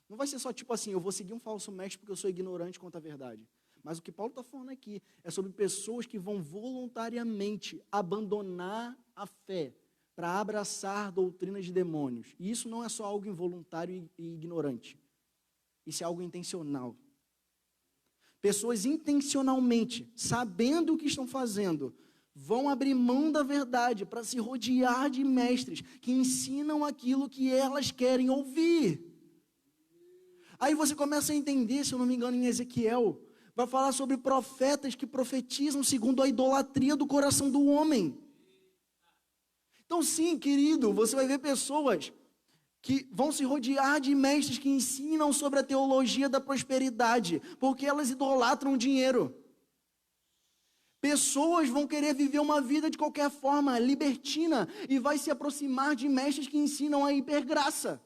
A: Não vai ser só tipo assim, eu vou seguir um falso mestre porque eu sou ignorante quanto à verdade. Mas o que Paulo está falando aqui é sobre pessoas que vão voluntariamente abandonar a fé para abraçar doutrinas de demônios. E isso não é só algo involuntário e ignorante. Isso é algo intencional. Pessoas intencionalmente, sabendo o que estão fazendo, vão abrir mão da verdade para se rodear de mestres que ensinam aquilo que elas querem ouvir. Aí você começa a entender, se eu não me engano, em Ezequiel, vai falar sobre profetas que profetizam segundo a idolatria do coração do homem. Então sim, querido, você vai ver pessoas que vão se rodear de mestres que ensinam sobre a teologia da prosperidade, porque elas idolatram o dinheiro. Pessoas vão querer viver uma vida de qualquer forma, libertina, e vai se aproximar de mestres que ensinam a hipergraça.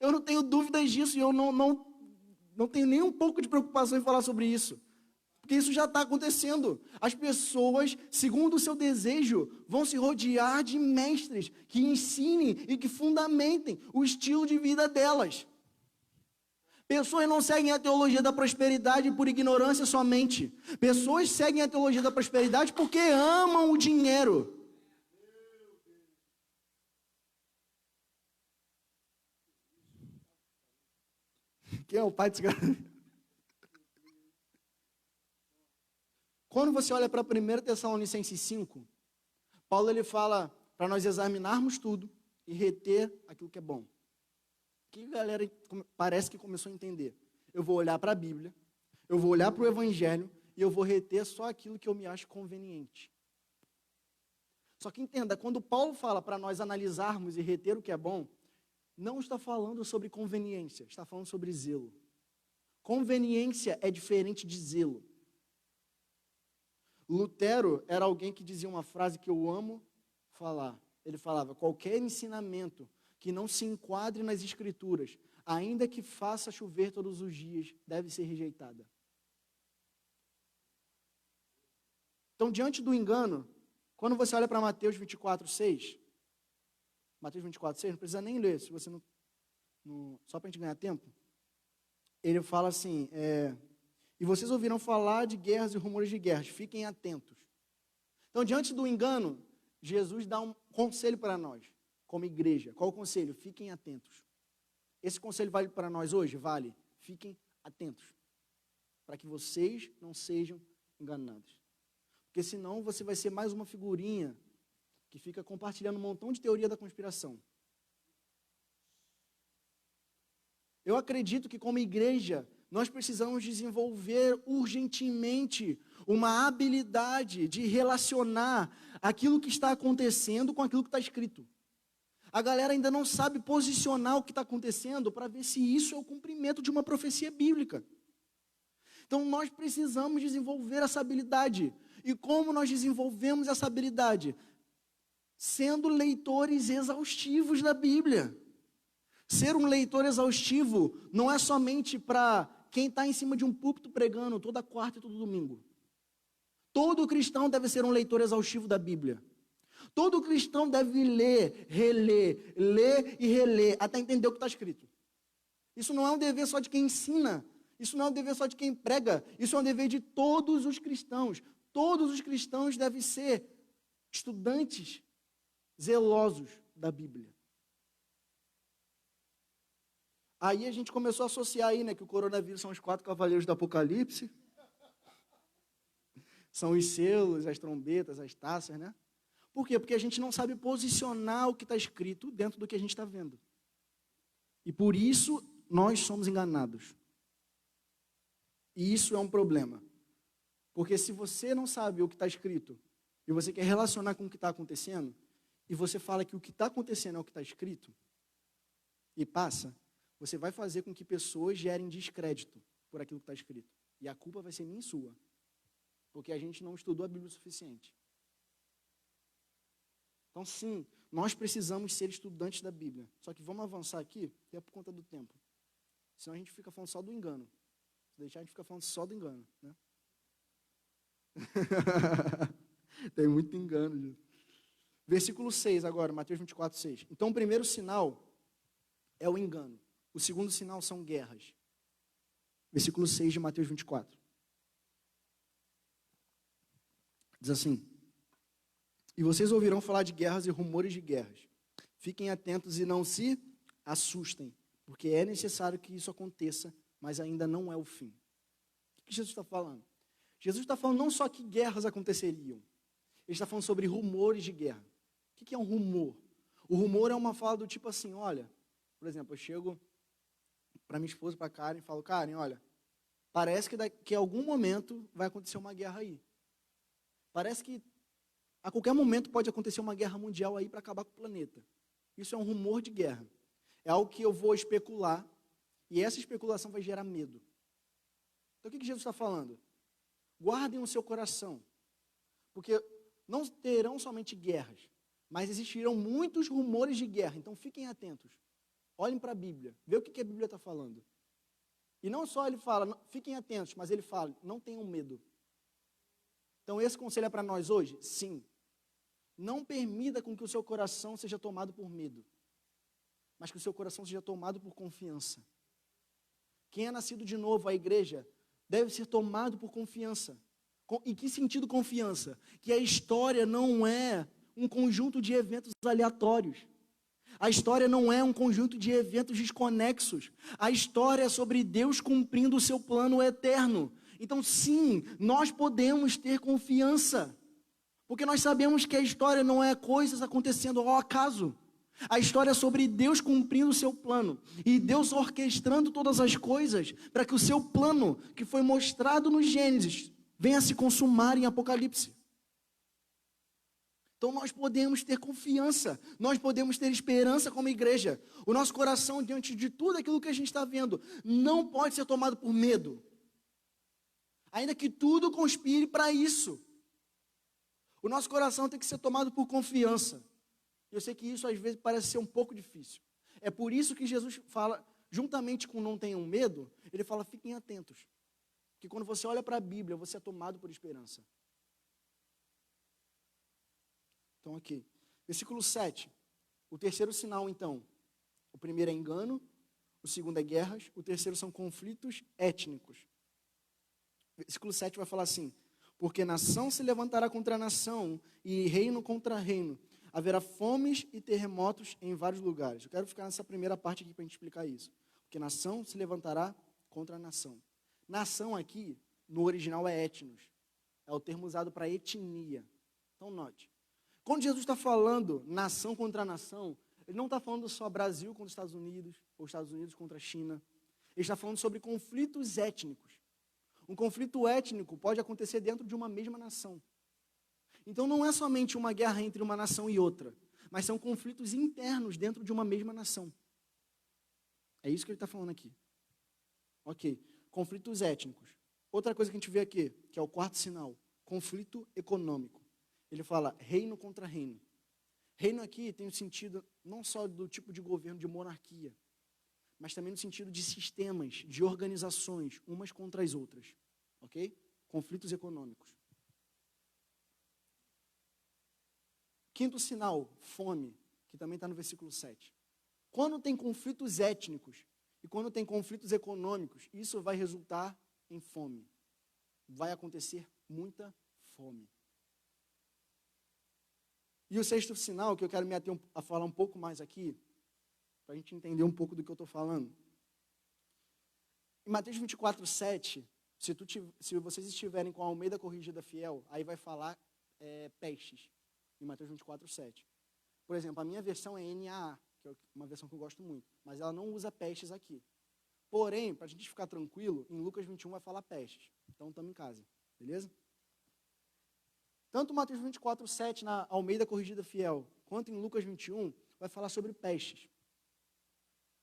A: Eu não tenho dúvidas disso, e eu não tenho nem um pouco de preocupação em falar sobre isso. Porque isso já está acontecendo. As pessoas, segundo o seu desejo, vão se rodear de mestres que ensinem e que fundamentem o estilo de vida delas. Pessoas não seguem a teologia da prosperidade por ignorância somente. Pessoas seguem a teologia da prosperidade porque amam o dinheiro. Quem é o pai desse cara? Quando você olha para 1 Tessalonicenses 5, Paulo ele fala para nós examinarmos tudo e reter aquilo que é bom. O que a galera parece que começou a entender? Eu vou olhar para a Bíblia, eu vou olhar para o Evangelho e eu vou reter só aquilo que eu me acho conveniente. Só que entenda, quando Paulo fala para nós analisarmos e reter o que é bom, não está falando sobre conveniência, está falando sobre zelo. Conveniência é diferente de zelo. Lutero era alguém que dizia uma frase que eu amo falar. Ele falava: qualquer ensinamento que não se enquadre nas Escrituras, ainda que faça chover todos os dias, deve ser rejeitada. Então, diante do engano, quando você olha para Mateus 24:6, Mateus 24:6, não precisa nem ler, se você só para a gente ganhar tempo, ele fala assim, e vocês ouvirão falar de guerras e rumores de guerras, fiquem atentos. Então, diante do engano, Jesus dá um conselho para nós, como igreja. Qual o conselho? Fiquem atentos. Esse conselho vale para nós hoje? Vale. Fiquem atentos, para que vocês não sejam enganados. Porque senão você vai ser mais uma figurinha que fica compartilhando um montão de teoria da conspiração. Eu acredito que como igreja, nós precisamos desenvolver urgentemente uma habilidade de relacionar aquilo que está acontecendo com aquilo que está escrito. A galera ainda não sabe posicionar o que está acontecendo para ver se isso é o cumprimento de uma profecia bíblica. Então nós precisamos desenvolver essa habilidade. E como nós desenvolvemos essa habilidade? Sendo leitores exaustivos da Bíblia. Ser um leitor exaustivo não é somente para quem está em cima de um púlpito pregando toda quarta e todo domingo. Todo cristão deve ser um leitor exaustivo da Bíblia. Todo cristão deve ler, reler, ler e reler, até entender o que está escrito. Isso não é um dever só de quem ensina, isso não é um dever só de quem prega, isso é um dever de todos os cristãos. Todos os cristãos devem ser estudantes zelosos da Bíblia. Aí a gente começou a associar aí, né, que o coronavírus são os 4 cavaleiros do Apocalipse. São os selos, as trombetas, as taças, né? Por quê? Porque a gente não sabe posicionar o que está escrito dentro do que a gente está vendo. E por isso nós somos enganados. E isso é um problema. Porque se você não sabe o que está escrito, e você quer relacionar com o que está acontecendo, e você fala que o que está acontecendo é o que está escrito, e passa, você vai fazer com que pessoas gerem descrédito por aquilo que está escrito. E a culpa vai ser minha e sua. Porque a gente não estudou a Bíblia o suficiente. Então, sim, nós precisamos ser estudantes da Bíblia. Só que vamos avançar aqui, até por conta do tempo. Senão a gente fica falando só do engano. Se deixar, a gente fica falando só do engano, né? Tem muito engano, gente. Versículo 6 agora, Mateus 24:6. Então, o primeiro sinal é o engano. O segundo sinal são guerras. Versículo 6 de Mateus 24. Diz assim: e vocês ouvirão falar de guerras e rumores de guerras. Fiquem atentos e não se assustem, porque é necessário que isso aconteça, mas ainda não é o fim. O que Jesus está falando? Jesus está falando não só que guerras aconteceriam, ele está falando sobre rumores de guerra. O que é um rumor? O rumor é uma fala do tipo assim, olha, por exemplo, eu chego para minha esposa, para a Karen, e falo, Karen, olha, parece que daqui a algum momento vai acontecer uma guerra aí. Parece que a qualquer momento pode acontecer uma guerra mundial aí para acabar com o planeta. Isso é um rumor de guerra. É algo que eu vou especular, e essa especulação vai gerar medo. Então o que Jesus está falando? Guardem o seu coração, porque não terão somente guerras, mas existirão muitos rumores de guerra, então fiquem atentos. Olhem para a Bíblia, vê o que a Bíblia está falando. E não só ele fala, fiquem atentos, mas ele fala, não tenham medo. Então esse conselho é para nós hoje? Sim. Não permita com que o seu coração seja tomado por medo, mas que o seu coração seja tomado por confiança. quem é nascido de novo, a igreja, deve ser tomado por confiança. Em que sentido confiança? Que a história não é um conjunto de eventos aleatórios. A história não é um conjunto de eventos desconexos. A história é sobre Deus cumprindo o seu plano eterno. Então, sim, nós podemos ter confiança. Porque nós sabemos que a história não é coisas acontecendo ao acaso. A história é sobre Deus cumprindo o seu plano. E Deus orquestrando todas as coisas para que o seu plano, que foi mostrado no Gênesis, venha se consumar em Apocalipse. Então nós podemos ter confiança, nós podemos ter esperança como igreja. O nosso coração, diante de tudo aquilo que a gente está vendo, não pode ser tomado por medo. Ainda que tudo conspire para isso. O nosso coração tem que ser tomado por confiança. Eu sei que isso às vezes parece ser um pouco difícil. É por isso que Jesus fala, juntamente com não tenham medo, ele fala, fiquem atentos. Que quando você olha para a Bíblia, você é tomado por esperança. Então, ok. Versículo 7. O terceiro sinal, então. O primeiro é engano, o segundo é guerras, o terceiro são conflitos étnicos. Versículo 7 vai falar assim, porque nação se levantará contra nação e reino contra reino. Haverá fomes e terremotos em vários lugares. Eu quero ficar nessa primeira parte aqui para a gente explicar isso. Porque nação se levantará contra nação. Nação aqui, no original, é etnos. É o termo usado para etnia. Então, note. Quando Jesus está falando nação contra nação, ele não está falando só Brasil contra Estados Unidos, ou Estados Unidos contra a China. Ele está falando sobre conflitos étnicos. Um conflito étnico pode acontecer dentro de uma mesma nação. Então não é somente uma guerra entre uma nação e outra, mas são conflitos internos dentro de uma mesma nação. É isso que ele está falando aqui. Ok, conflitos étnicos. Outra coisa que a gente vê aqui, que é o quarto sinal, conflito econômico. Ele fala reino contra reino. Reino aqui tem o sentido não só do tipo de governo de monarquia, mas também no sentido de sistemas, de organizações, umas contra as outras. Ok? Conflitos econômicos. Quinto sinal, fome, que também está no versículo 7. Quando tem conflitos étnicos e quando tem conflitos econômicos, isso vai resultar em fome. Vai acontecer muita fome. E o sexto sinal, que eu quero me ater a falar um pouco mais aqui, para a gente entender um pouco do que eu estou falando. Em Mateus 24, 7, se vocês estiverem com a Almeida Corrigida Fiel, aí vai falar pestes, em Mateus 24, 7. Por exemplo, a minha versão é NAA, que é uma versão que eu gosto muito, mas ela não usa pestes aqui. Porém, para a gente ficar tranquilo, em Lucas 21 vai falar pestes. Então, estamos em casa, beleza? Tanto Mateus 24, 7, na Almeida Corrigida Fiel, quanto em Lucas 21, vai falar sobre pestes.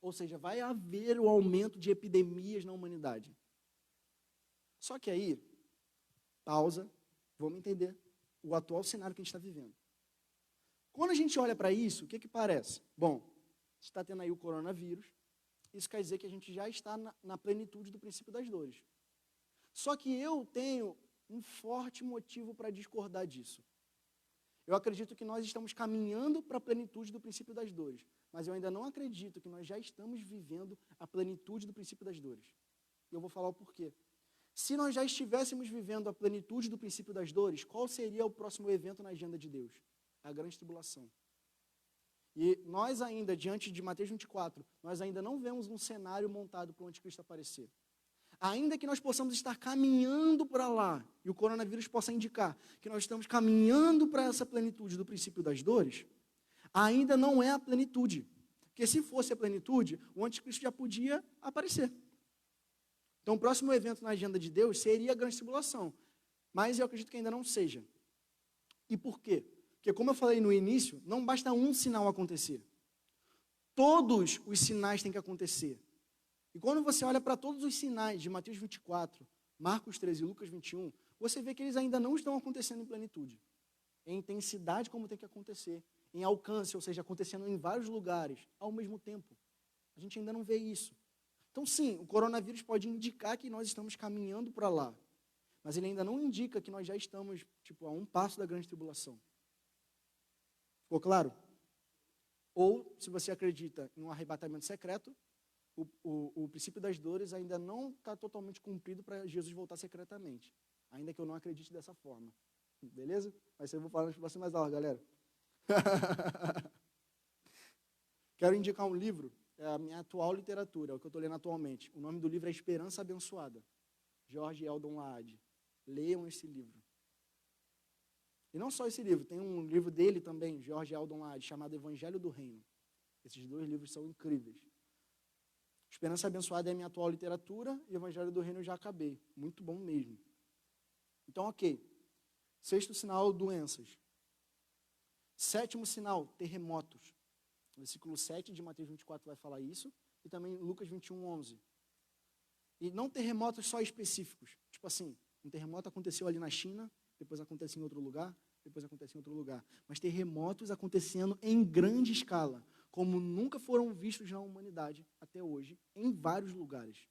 A: Ou seja, vai haver o aumento de epidemias na humanidade. Só que aí, pausa, vamos entender o atual cenário que a gente está vivendo. Quando a gente olha para isso, o que parece? Bom, está tendo aí o coronavírus, isso quer dizer que a gente já está na plenitude do princípio das dores. Só que eu tenho um forte motivo para discordar disso. Eu acredito que nós estamos caminhando para a plenitude do princípio das dores, mas eu ainda não acredito que nós já estamos vivendo a plenitude do princípio das dores. E eu vou falar o porquê. Se nós já estivéssemos vivendo a plenitude do princípio das dores, qual seria o próximo evento na agenda de Deus? A grande tribulação. E nós ainda, diante de Mateus 24, nós ainda não vemos um cenário montado para o anticristo aparecer. Ainda que nós possamos estar caminhando para lá, e o coronavírus possa indicar que nós estamos caminhando para essa plenitude do princípio das dores, ainda não é a plenitude. Porque se fosse a plenitude, o anticristo já podia aparecer. Então o próximo evento na agenda de Deus seria a grande tribulação. Mas eu acredito que ainda não seja. E por quê? Porque como eu falei no início, não basta um sinal acontecer. Todos os sinais têm que acontecer. E quando você olha para todos os sinais de Mateus 24, Marcos 13 e Lucas 21, você vê que eles ainda não estão acontecendo em plenitude. Em intensidade como tem que acontecer. Em alcance, ou seja, acontecendo em vários lugares, ao mesmo tempo. A gente ainda não vê isso. Então sim, o coronavírus pode indicar que nós estamos caminhando para lá. Mas ele ainda não indica que nós já estamos, a um passo da grande tribulação. Ficou claro? Ou, se você acredita em um arrebatamento secreto, o princípio das dores ainda não está totalmente cumprido para Jesus voltar secretamente, ainda que eu não acredite dessa forma. Beleza? Mas eu vou falar para você mais aula, galera. Quero indicar um livro, é a minha atual literatura, é o que eu estou lendo atualmente. O nome do livro é Esperança Abençoada, George Eldon Laade. Leiam esse livro. E não só esse livro, tem um livro dele também, George Eldon Laade, chamado Evangelho do Reino. Esses dois livros são incríveis. Esperança Abençoada é a minha atual literatura e Evangelho do Reino eu já acabei. Muito bom mesmo. Então, ok. Sexto sinal, doenças. Sétimo sinal, terremotos. Versículo 7 de Mateus 24 vai falar isso. E também Lucas 21, 11. E não terremotos só específicos. Tipo assim, um terremoto aconteceu ali na China, depois acontece em outro lugar, depois acontece em outro lugar. Mas terremotos acontecendo em grande escala, como nunca foram vistos na humanidade até hoje, em vários lugares.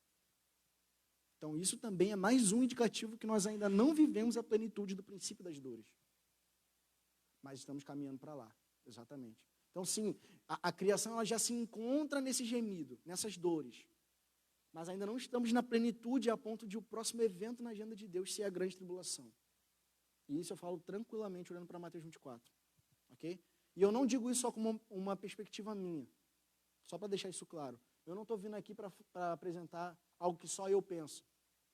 A: Então, isso também é mais um indicativo que nós ainda não vivemos a plenitude do princípio das dores. Mas estamos caminhando para lá, exatamente. Então, sim, a criação ela já se encontra nesse gemido, nessas dores. Mas ainda não estamos na plenitude a ponto de o próximo evento na agenda de Deus ser a grande tribulação. E isso eu falo tranquilamente olhando para Mateus 24. Ok? E eu não digo isso só como uma perspectiva minha. Só para deixar isso claro. Eu não estou vindo aqui para apresentar algo que só eu penso.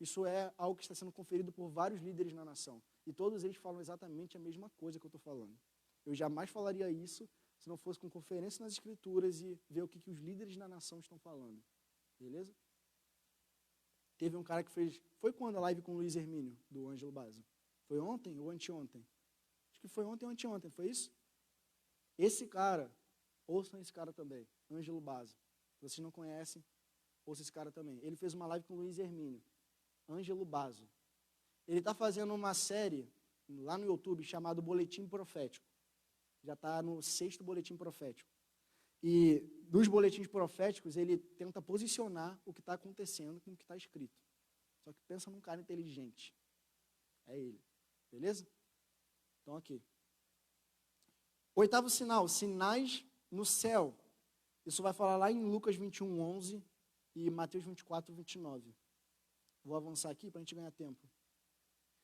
A: Isso é algo que está sendo conferido por vários líderes na nação. E todos eles falam exatamente a mesma coisa que eu estou falando. Eu jamais falaria isso se não fosse com conferência nas escrituras e ver o que os líderes na nação estão falando. Beleza? Teve um cara que fez... Foi quando a live com o Luiz Hermínio, do Ângelo Basso? Foi ontem ou anteontem? Acho que foi ontem ou anteontem, foi isso? Esse cara, ouçam esse cara também, Ângelo Basso. Se vocês não conhecem, ouçam esse cara também. Ele fez uma live com o Luiz Hermínio, Ângelo Basso. Ele está fazendo uma série lá no YouTube chamado Boletim Profético. Já está no 6º Boletim Profético. E dos boletins proféticos, ele tenta posicionar o que está acontecendo com o que está escrito. Só que pensa num cara inteligente. É ele. Beleza? Então, aqui. Oitavo sinal, sinais no céu. Isso vai falar lá em Lucas 21, 11 e Mateus 24, 29. Vou avançar aqui para a gente ganhar tempo.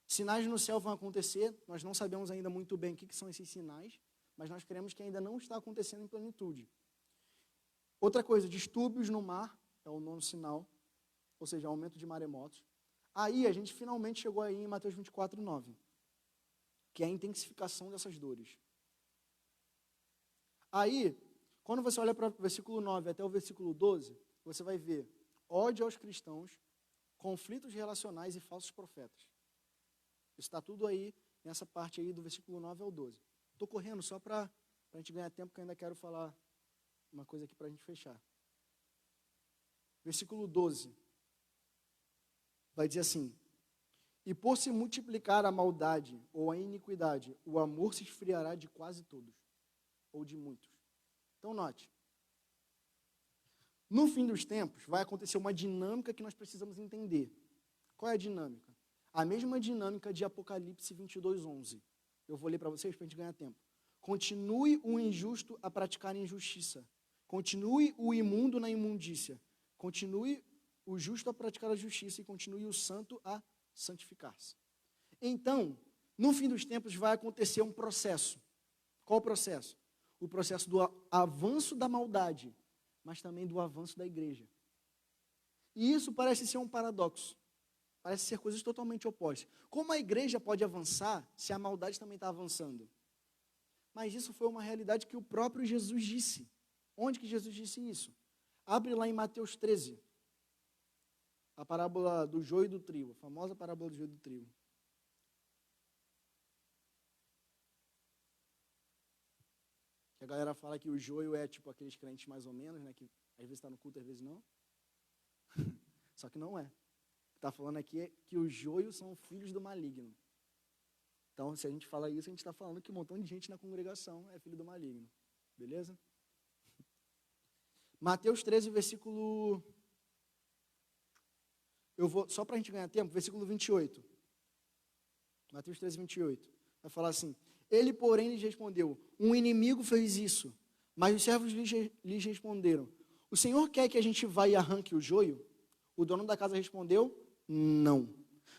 A: Sinais no céu vão acontecer, nós não sabemos ainda muito bem o que são esses sinais, mas nós cremos que ainda não está acontecendo em plenitude. Outra coisa, distúrbios no mar, é o 9º sinal, ou seja, aumento de maremotos. Aí a gente finalmente chegou aí em Mateus 24, 9, que é a intensificação dessas dores. Aí, quando você olha para o versículo 9 até o versículo 12, você vai ver ódio aos cristãos, conflitos relacionais e falsos profetas. Isso está tudo aí, nessa parte aí do versículo 9 ao 12. Estou correndo só para a gente ganhar tempo, que eu ainda quero falar uma coisa aqui para a gente fechar. Versículo 12. Vai dizer assim: e por se multiplicar a maldade ou a iniquidade, o amor se esfriará de quase todos, ou de muitos. Então, note. No fim dos tempos, vai acontecer uma dinâmica que nós precisamos entender. Qual é a dinâmica? A mesma dinâmica de Apocalipse 22, 11. Eu vou ler para vocês para a gente ganhar tempo. Continue o injusto a praticar injustiça. Continue o imundo na imundícia. Continue o justo a praticar a justiça e continue o santo a santificar-se. Então, no fim dos tempos vai acontecer um processo. Qual o processo? O processo do avanço da maldade, mas também do avanço da igreja. E isso parece ser um paradoxo. Parece ser coisas totalmente opostas. Como a igreja pode avançar se a maldade também está avançando? Mas isso foi uma realidade que o próprio Jesus disse. Onde que Jesus disse isso? Abre lá em Mateus 13. A parábola do joio e do trigo. A famosa parábola do joio e do trigo. Que a galera fala que o joio é tipo aqueles crentes mais ou menos, né? Que às vezes está no culto, às vezes não. Só que não é. O que está falando aqui é que os joios são filhos do maligno. Então, se a gente fala isso, a gente está falando que um montão de gente na congregação é filho do maligno. Beleza? Mateus 13, versículo... Eu vou, só para a gente ganhar tempo, versículo 28. Mateus 13, 28. Vai falar assim: ele, porém, lhes respondeu: um inimigo fez isso. Mas os servos lhes responderam: o Senhor quer que a gente vá e arranque o joio? O dono da casa respondeu, não.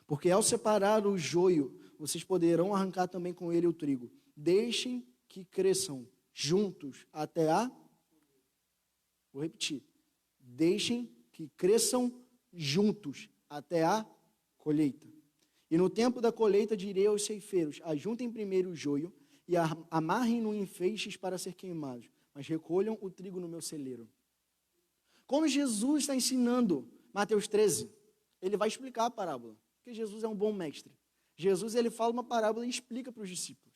A: Porque ao separar o joio, vocês poderão arrancar também com ele o trigo. Deixem que cresçam juntos até a... Vou repetir. Deixem que cresçam juntos até a colheita. E no tempo da colheita direi aos ceifeiros, ajuntem primeiro o joio e amarrem-no em feixes para ser queimados, mas recolham o trigo no meu celeiro. Como Jesus está ensinando, Mateus 13, ele vai explicar a parábola, porque Jesus é um bom mestre. Jesus, ele fala uma parábola e explica para os discípulos.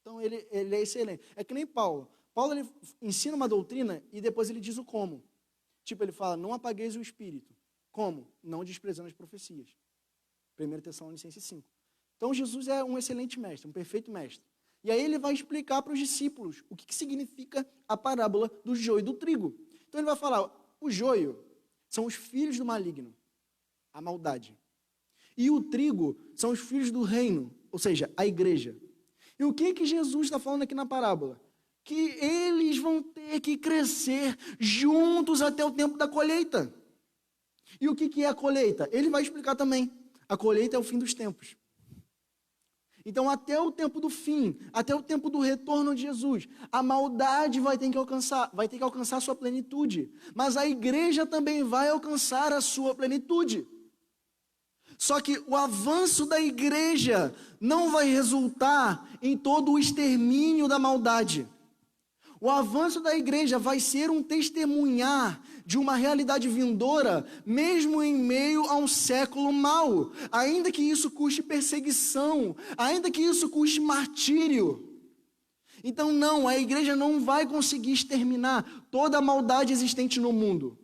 A: Então, ele é excelente. É que nem Paulo. Paulo, ele ensina uma doutrina e depois ele diz o como. Tipo, ele fala, não apagueis o espírito. Como? Não desprezando as profecias. 1 Tessalonicenses 5. Então, Jesus é um excelente mestre, um perfeito mestre. E aí ele vai explicar para os discípulos o que significa a parábola do joio e do trigo. Então, ele vai falar, o joio são os filhos do maligno, a maldade. E o trigo são os filhos do reino, ou seja, a igreja. E o que Jesus está falando aqui na parábola? Que eles vão ter que crescer juntos até o tempo da colheita. E o que é a colheita? Ele vai explicar também. A colheita é o fim dos tempos. Então, até o tempo do fim, até o tempo do retorno de Jesus, a maldade vai ter que alcançar a sua plenitude. Mas a igreja também vai alcançar a sua plenitude. Só que o avanço da igreja não vai resultar em todo o extermínio da maldade. O avanço da igreja vai ser um testemunhar de uma realidade vindoura, mesmo em meio a um século mau, ainda que isso custe perseguição, ainda que isso custe martírio. Então não, a igreja não vai conseguir exterminar toda a maldade existente no mundo,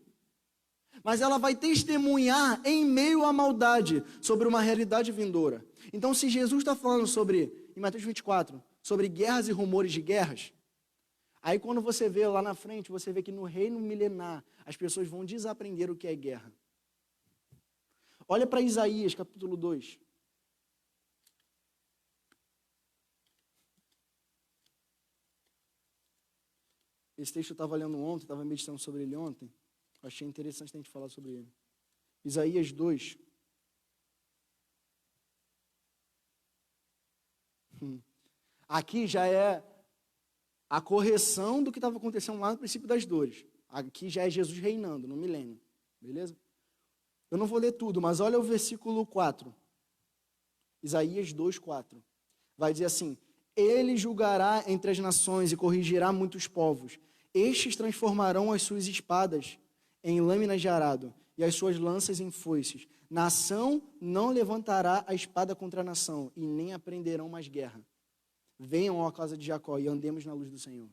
A: mas ela vai testemunhar em meio à maldade sobre uma realidade vindoura. Então, se Jesus está falando em Mateus 24, sobre guerras e rumores de guerras, aí quando você vê lá na frente, você vê que no reino milenar, as pessoas vão desaprender o que é guerra. Olha para Isaías, capítulo 2. Esse texto eu estava lendo ontem, estava meditando sobre ele ontem. Achei interessante a gente falar sobre ele. Isaías 2. Aqui já é a correção do que estava acontecendo lá no princípio das dores. Aqui já é Jesus reinando, no milênio. Beleza? Eu não vou ler tudo, mas olha o versículo 4. Isaías 2, 4. Vai dizer assim, ele julgará entre as nações e corrigirá muitos povos. Estes transformarão as suas espadas em lâminas de arado e as suas lanças em foices. Nação não levantará a espada contra a nação e nem aprenderão mais guerra. Venham à casa de Jacó e andemos na luz do Senhor.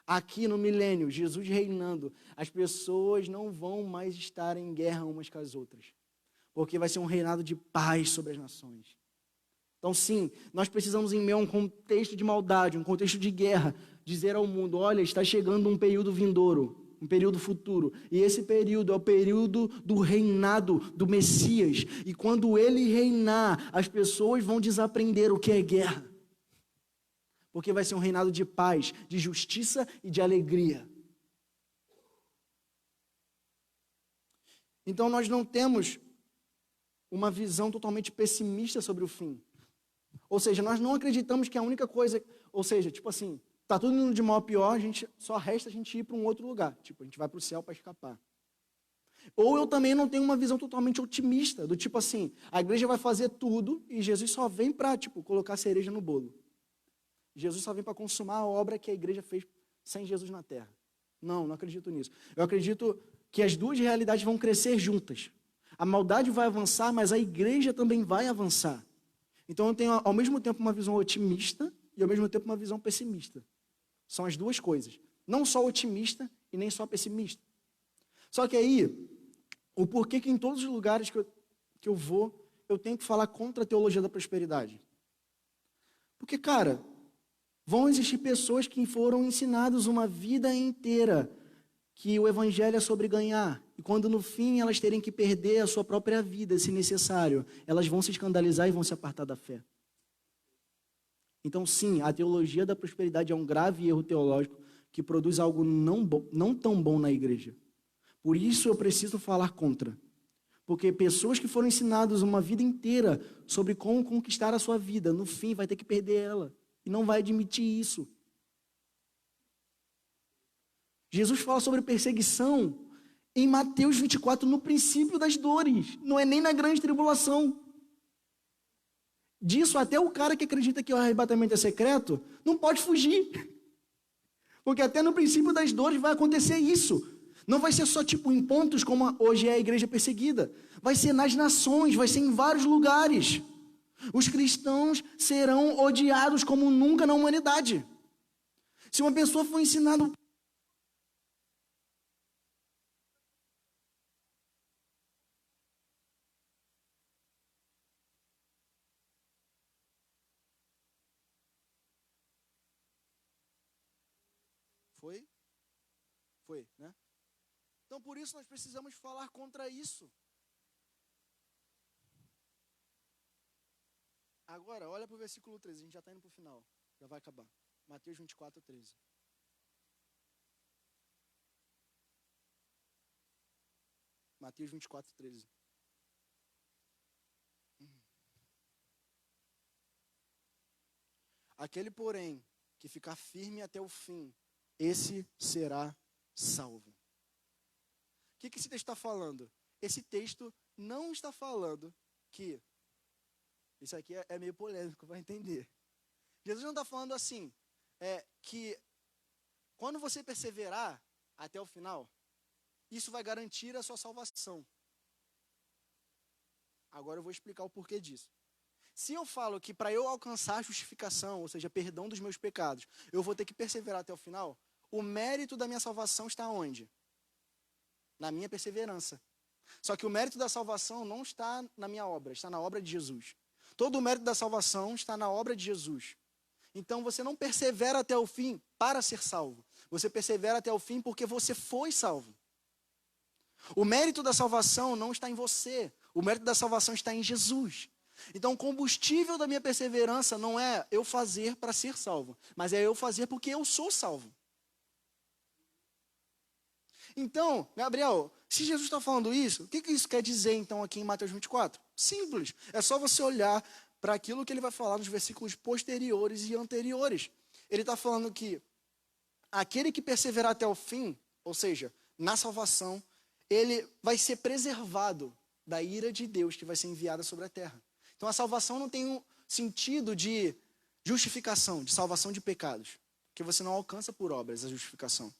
A: Aqui no milênio, Jesus reinando, as pessoas não vão mais estar em guerra umas com as outras, porque vai ser um reinado de paz sobre as nações. Então sim, nós precisamos, em meio a um contexto de maldade, um contexto de guerra, dizer ao mundo, olha, está chegando um período vindouro, um período futuro, e esse período é o período do reinado do Messias, e quando ele reinar, as pessoas vão desaprender o que é guerra, porque vai ser um reinado de paz, de justiça e de alegria. Então nós não temos uma visão totalmente pessimista sobre o fim. Ou seja, nós não acreditamos que a única coisa, ou seja, tipo assim, tá tudo indo de mal a pior, só resta a gente ir para um outro lugar. Tipo, a gente vai para o céu para escapar. Ou eu também não tenho uma visão totalmente otimista, do tipo assim, a igreja vai fazer tudo e Jesus só vem para, tipo, colocar cereja no bolo. Jesus só vem para consumar a obra que a igreja fez sem Jesus na terra. Não acredito nisso. Eu acredito que as duas realidades vão crescer juntas. A maldade vai avançar, mas a igreja também vai avançar. Então eu tenho ao mesmo tempo uma visão otimista e ao mesmo tempo uma visão pessimista. São as duas coisas. Não só otimista e nem só pessimista. Só que aí, o porquê que em todos os lugares que eu vou, eu tenho que falar contra a teologia da prosperidade. Porque, cara, vão existir pessoas que foram ensinadas uma vida inteira que o evangelho é sobre ganhar. E quando no fim elas terem que perder a sua própria vida, se necessário, elas vão se escandalizar e vão se apartar da fé. Então sim, a teologia da prosperidade é um grave erro teológico que produz algo não tão bom na igreja. Por isso eu preciso falar contra. Porque pessoas que foram ensinadas uma vida inteira sobre como conquistar a sua vida, no fim vai ter que perder ela. E não vai admitir isso. Jesus fala sobre perseguição em Mateus 24, no princípio das dores. Não é nem na grande tribulação. Disso até o cara que acredita que o arrebatamento é secreto, não pode fugir. Porque até no princípio das dores vai acontecer isso. Não vai ser só tipo em pontos como hoje é a igreja perseguida. Vai ser nas nações, vai ser em vários lugares. Os cristãos serão odiados como nunca na humanidade. Se uma pessoa for ensinada... Foi, né? Então, por isso, nós precisamos falar contra isso. Agora, olha para o versículo 13. A gente já está indo para o final. Já vai acabar. Mateus 24, 13. Mateus 24, 13. Aquele, porém, que ficar firme até o fim, esse será salvo. O que esse texto está falando? Esse texto não está falando que... Isso aqui é meio polêmico, vai entender. Jesus não está falando assim, que quando você perseverar até o final, isso vai garantir a sua salvação. Agora eu vou explicar o porquê disso. Se eu falo que para eu alcançar a justificação, ou seja, perdão dos meus pecados, eu vou ter que perseverar até o final, o mérito da minha salvação está onde? Na minha perseverança. Só que o mérito da salvação não está na minha obra, está na obra de Jesus. Todo o mérito da salvação está na obra de Jesus. Então você não persevera até o fim para ser salvo. Você persevera até o fim porque você foi salvo. O mérito da salvação não está em você. O mérito da salvação está em Jesus. Então o combustível da minha perseverança não é eu fazer para ser salvo, mas é eu fazer porque eu sou salvo. Então, Gabriel, se Jesus está falando isso, o que isso quer dizer então aqui em Mateus 24? Simples, é só você olhar para aquilo que ele vai falar nos versículos posteriores e anteriores. Ele está falando que aquele que perseverar até o fim, ou seja, na salvação, ele vai ser preservado da ira de Deus que vai ser enviada sobre a terra. Então a salvação não tem um sentido de justificação, de salvação de pecados, que você não alcança por obras a justificação.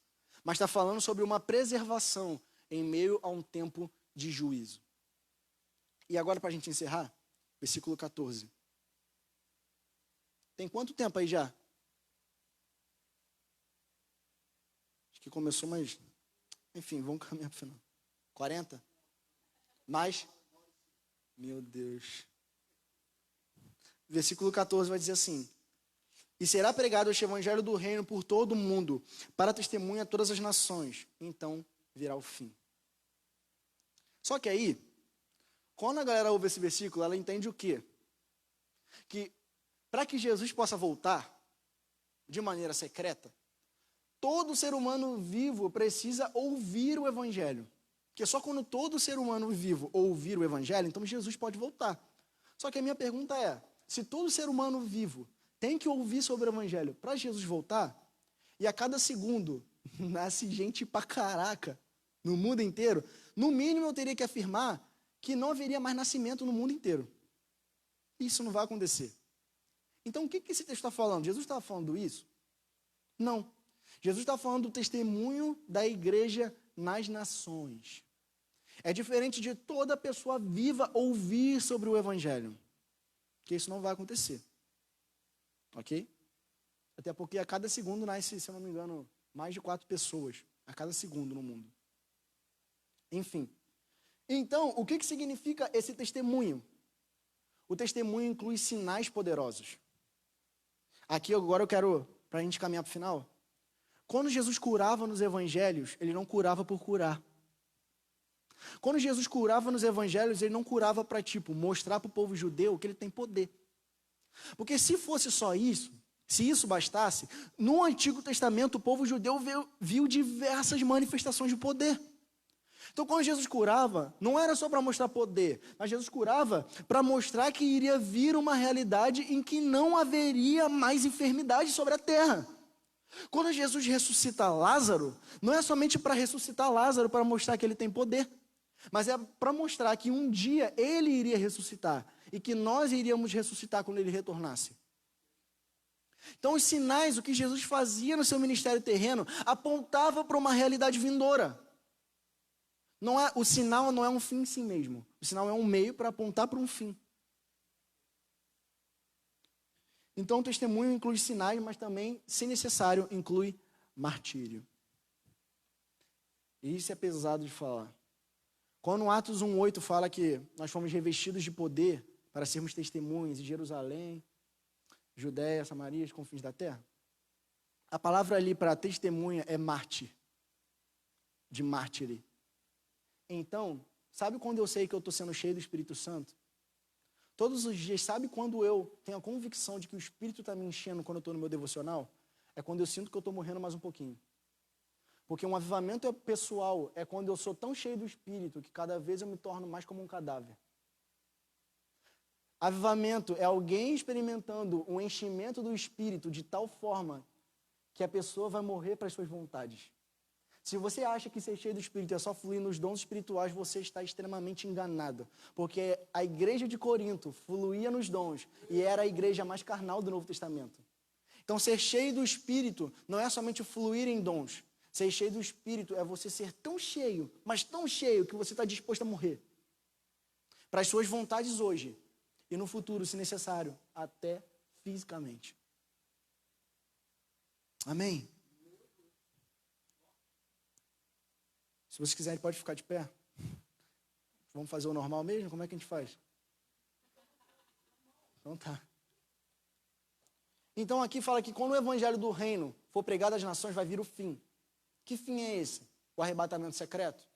A: Mas está falando sobre uma preservação em meio a um tempo de juízo. E agora, para a gente encerrar, versículo 14. Tem quanto tempo aí já? Acho que começou, mas... Enfim, vamos caminhar para o final. 40? Mais? Meu Deus. Versículo 14 vai dizer assim: e será pregado este evangelho do reino por todo o mundo, para testemunha a todas as nações. Então virá o fim. Só que aí, quando a galera ouve esse versículo, ela entende o quê? Que para que Jesus possa voltar de maneira secreta, todo ser humano vivo precisa ouvir o evangelho. Porque só quando todo ser humano vivo ouvir o evangelho, então Jesus pode voltar. Só que a minha pergunta é, se todo ser humano vivo tem que ouvir sobre o evangelho para Jesus voltar, e a cada segundo nasce gente pra caraca no mundo inteiro, no mínimo eu teria que afirmar que não haveria mais nascimento no mundo inteiro. Isso não vai acontecer. Então o que esse texto está falando? Jesus estava falando isso? Não. Jesus está falando do testemunho da igreja nas nações. É diferente de toda pessoa viva ouvir sobre o evangelho. Porque isso não vai acontecer. Ok? Até porque a cada segundo nasce, se eu não me engano, mais de 4 pessoas. A cada segundo no mundo. Enfim. Então, o que significa esse testemunho? O testemunho inclui sinais poderosos. Aqui agora eu quero, para a gente caminhar para o final. Quando Jesus curava nos evangelhos, ele não curava por curar. Quando Jesus curava nos evangelhos, ele não curava para, mostrar para o povo judeu que ele tem poder. Porque se fosse só isso, se isso bastasse, no Antigo Testamento o povo judeu viu diversas manifestações de poder. Então, quando Jesus curava, não era só para mostrar poder, mas Jesus curava para mostrar que iria vir uma realidade em que não haveria mais enfermidade sobre a terra. Quando Jesus ressuscita Lázaro, não é somente para ressuscitar Lázaro para mostrar que ele tem poder, mas é para mostrar que um dia ele iria ressuscitar e que nós iríamos ressuscitar quando ele retornasse. Então, os sinais, o que Jesus fazia no seu ministério terreno, apontava para uma realidade vindoura. O sinal não é um fim em si mesmo. O sinal é um meio para apontar para um fim. Então, o testemunho inclui sinais, mas também, se necessário, inclui martírio. E isso é pesado de falar. Quando Atos 1:8 fala que nós fomos revestidos de poder para sermos testemunhas em Jerusalém, Judéia, Samaria, os confins da terra, a palavra ali para testemunha é mártir, de mártire. Então, sabe quando eu sei que eu estou sendo cheio do Espírito Santo? Todos os dias, sabe quando eu tenho a convicção de que o Espírito está me enchendo quando eu estou no meu devocional? É quando eu sinto que eu estou morrendo mais um pouquinho. Porque um avivamento pessoal é quando eu sou tão cheio do Espírito que cada vez eu me torno mais como um cadáver. Avivamento é alguém experimentando um enchimento do Espírito de tal forma que a pessoa vai morrer para as suas vontades. Se você acha que ser cheio do Espírito é só fluir nos dons espirituais, você está extremamente enganado. Porque a igreja de Corinto fluía nos dons e era a igreja mais carnal do Novo Testamento. Então, ser cheio do Espírito não é somente fluir em dons. Ser cheio do Espírito é você ser tão cheio, mas tão cheio que você está disposto a morrer. Para as suas vontades hoje e no futuro, se necessário, até fisicamente. Amém? Se você quiser, pode ficar de pé. Vamos fazer o normal mesmo? Como é que a gente faz? Então tá. Então aqui fala que quando o evangelho do reino for pregado às nações, vai vir o fim. Que fim é esse? O arrebatamento secreto?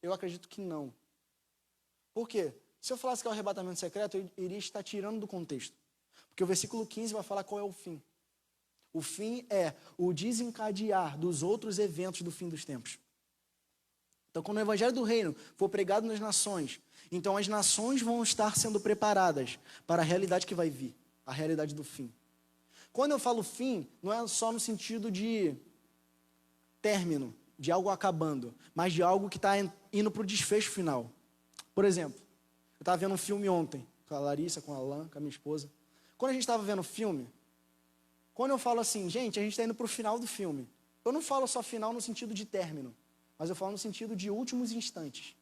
A: Eu acredito que não. Por quê? Se eu falasse que é o arrebatamento secreto, eu iria estar tirando do contexto. Porque o versículo 15 vai falar qual é o fim. O fim é o desencadear dos outros eventos do fim dos tempos. Então, quando o evangelho do reino for pregado nas nações, então as nações vão estar sendo preparadas para a realidade que vai vir, a realidade do fim. Quando eu falo fim, não é só no sentido de término, de algo acabando, mas de algo que está indo para o desfecho final. Por exemplo, eu estava vendo um filme ontem, com a Larissa, com a Alan, com a minha esposa. Quando a gente estava vendo o filme, quando eu falo assim, gente, a gente está indo para o final do filme, eu não falo só final no sentido de término, mas eu falo no sentido de últimos instantes,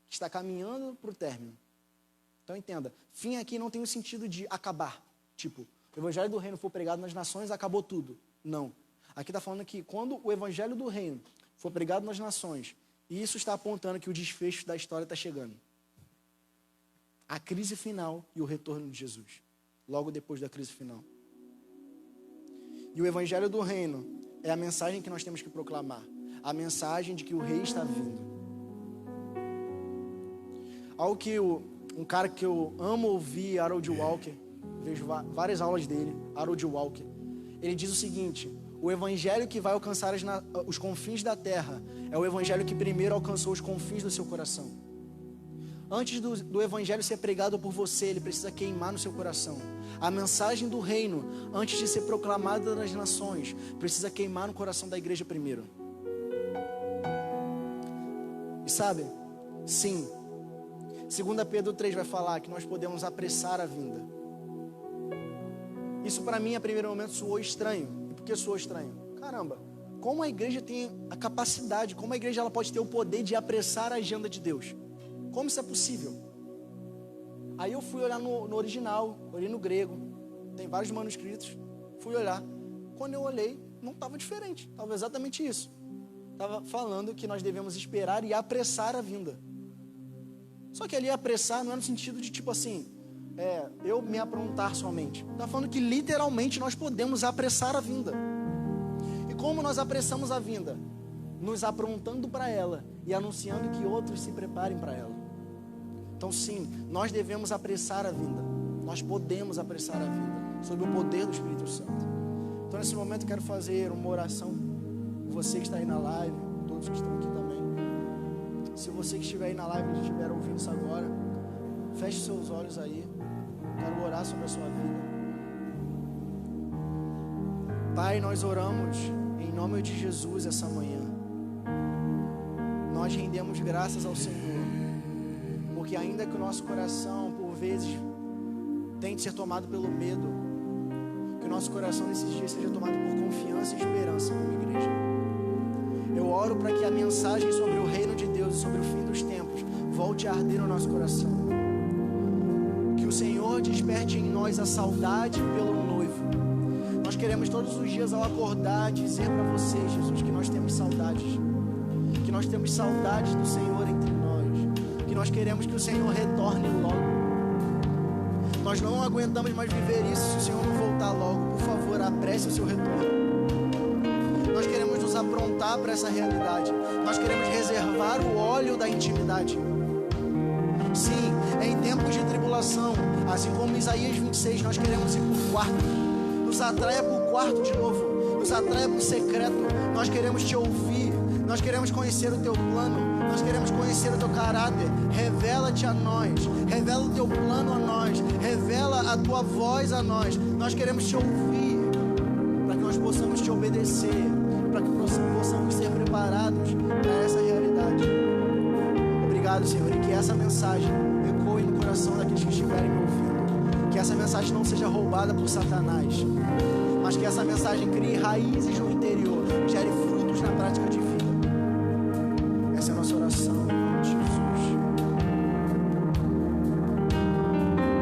A: que está caminhando para o término. Então entenda, fim aqui não tem o sentido de acabar, tipo, o evangelho do reino for pregado nas nações, acabou tudo. Não. Aqui está falando que quando o evangelho do reino for pregado nas nações, isso está apontando que o desfecho da história está chegando. A crise final e o retorno de Jesus, logo depois da crise final. E o evangelho do reino é a mensagem que nós temos que proclamar. A mensagem de que o rei está vindo. Algo que um cara que eu amo ouvir, Harold Walker, vejo várias aulas dele, Harold Walker, ele diz o seguinte: o evangelho que vai alcançar os confins da terra é o evangelho que primeiro alcançou os confins do seu coração. Antes do evangelho ser pregado por você, ele precisa queimar no seu coração. A mensagem do reino, antes de ser proclamada nas nações, precisa queimar no coração da igreja primeiro. E sabe, sim, 2 Pedro 3 vai falar que nós podemos apressar a vinda. Isso para mim, a primeiro momento, soou estranho. E por que soou estranho? Caramba, como a igreja tem a capacidade, como a igreja ela pode ter o poder de apressar a agenda de Deus? Como isso é possível? Aí eu fui olhar no original, olhei no grego, tem vários manuscritos, fui olhar. Quando eu olhei, não estava diferente, estava exatamente isso. Estava falando que nós devemos esperar e apressar a vinda. Só que ali apressar não é no sentido de tipo assim, eu me aprontar somente. Está falando que literalmente nós podemos apressar a vinda. E como nós apressamos a vinda? Nos aprontando para ela e anunciando que outros se preparem para ela. Então sim, nós devemos apressar a vinda. Nós podemos apressar a vinda sob o poder do Espírito Santo. Então nesse momento eu quero fazer uma oração. Você que está aí na live, todos que estão aqui também. Se você que estiver aí na live e estiver ouvindo isso agora, feche seus olhos aí. Quero orar sobre a sua vida. Pai, nós oramos em nome de Jesus essa manhã. Nós rendemos graças ao Senhor, porque ainda que o nosso coração, por vezes, tente ser tomado pelo medo, que o nosso coração nesses dias seja tomado por confiança e esperança como igreja. Eu oro para que a mensagem sobre o reino de Deus e sobre o fim dos tempos volte a arder no nosso coração. Que o Senhor desperte em nós a saudade pelo noivo. Nós queremos todos os dias ao acordar dizer para você, Jesus, que nós temos saudades. Que nós temos saudades do Senhor entre nós. Que nós queremos que o Senhor retorne logo. Nós não aguentamos mais viver isso se o Senhor não voltar logo. Por favor, apresse o seu retorno. Nós queremos nos aprontar para essa realidade. Nós queremos reservar o óleo da intimidade. Sim, é em tempos de tribulação, assim como Isaías 26, nós queremos ir para o quarto. Nos atraia para o quarto de novo. Nos atraia para o secreto. Nós queremos te ouvir. Nós queremos conhecer o teu plano. Nós queremos conhecer o teu caráter. Revela-te a nós. Revela o teu plano a nós. Revela a tua voz a nós. Nós queremos te ouvir, para que nós possamos te obedecer, para que possamos ser preparados para essa realidade. Obrigado, Senhor, e que essa mensagem ecoe no coração daqueles que estiverem me ouvindo. Que essa mensagem não seja roubada por Satanás, mas que essa mensagem crie raízes no interior, gere frutos na prática de vida. Essa é a nossa oração.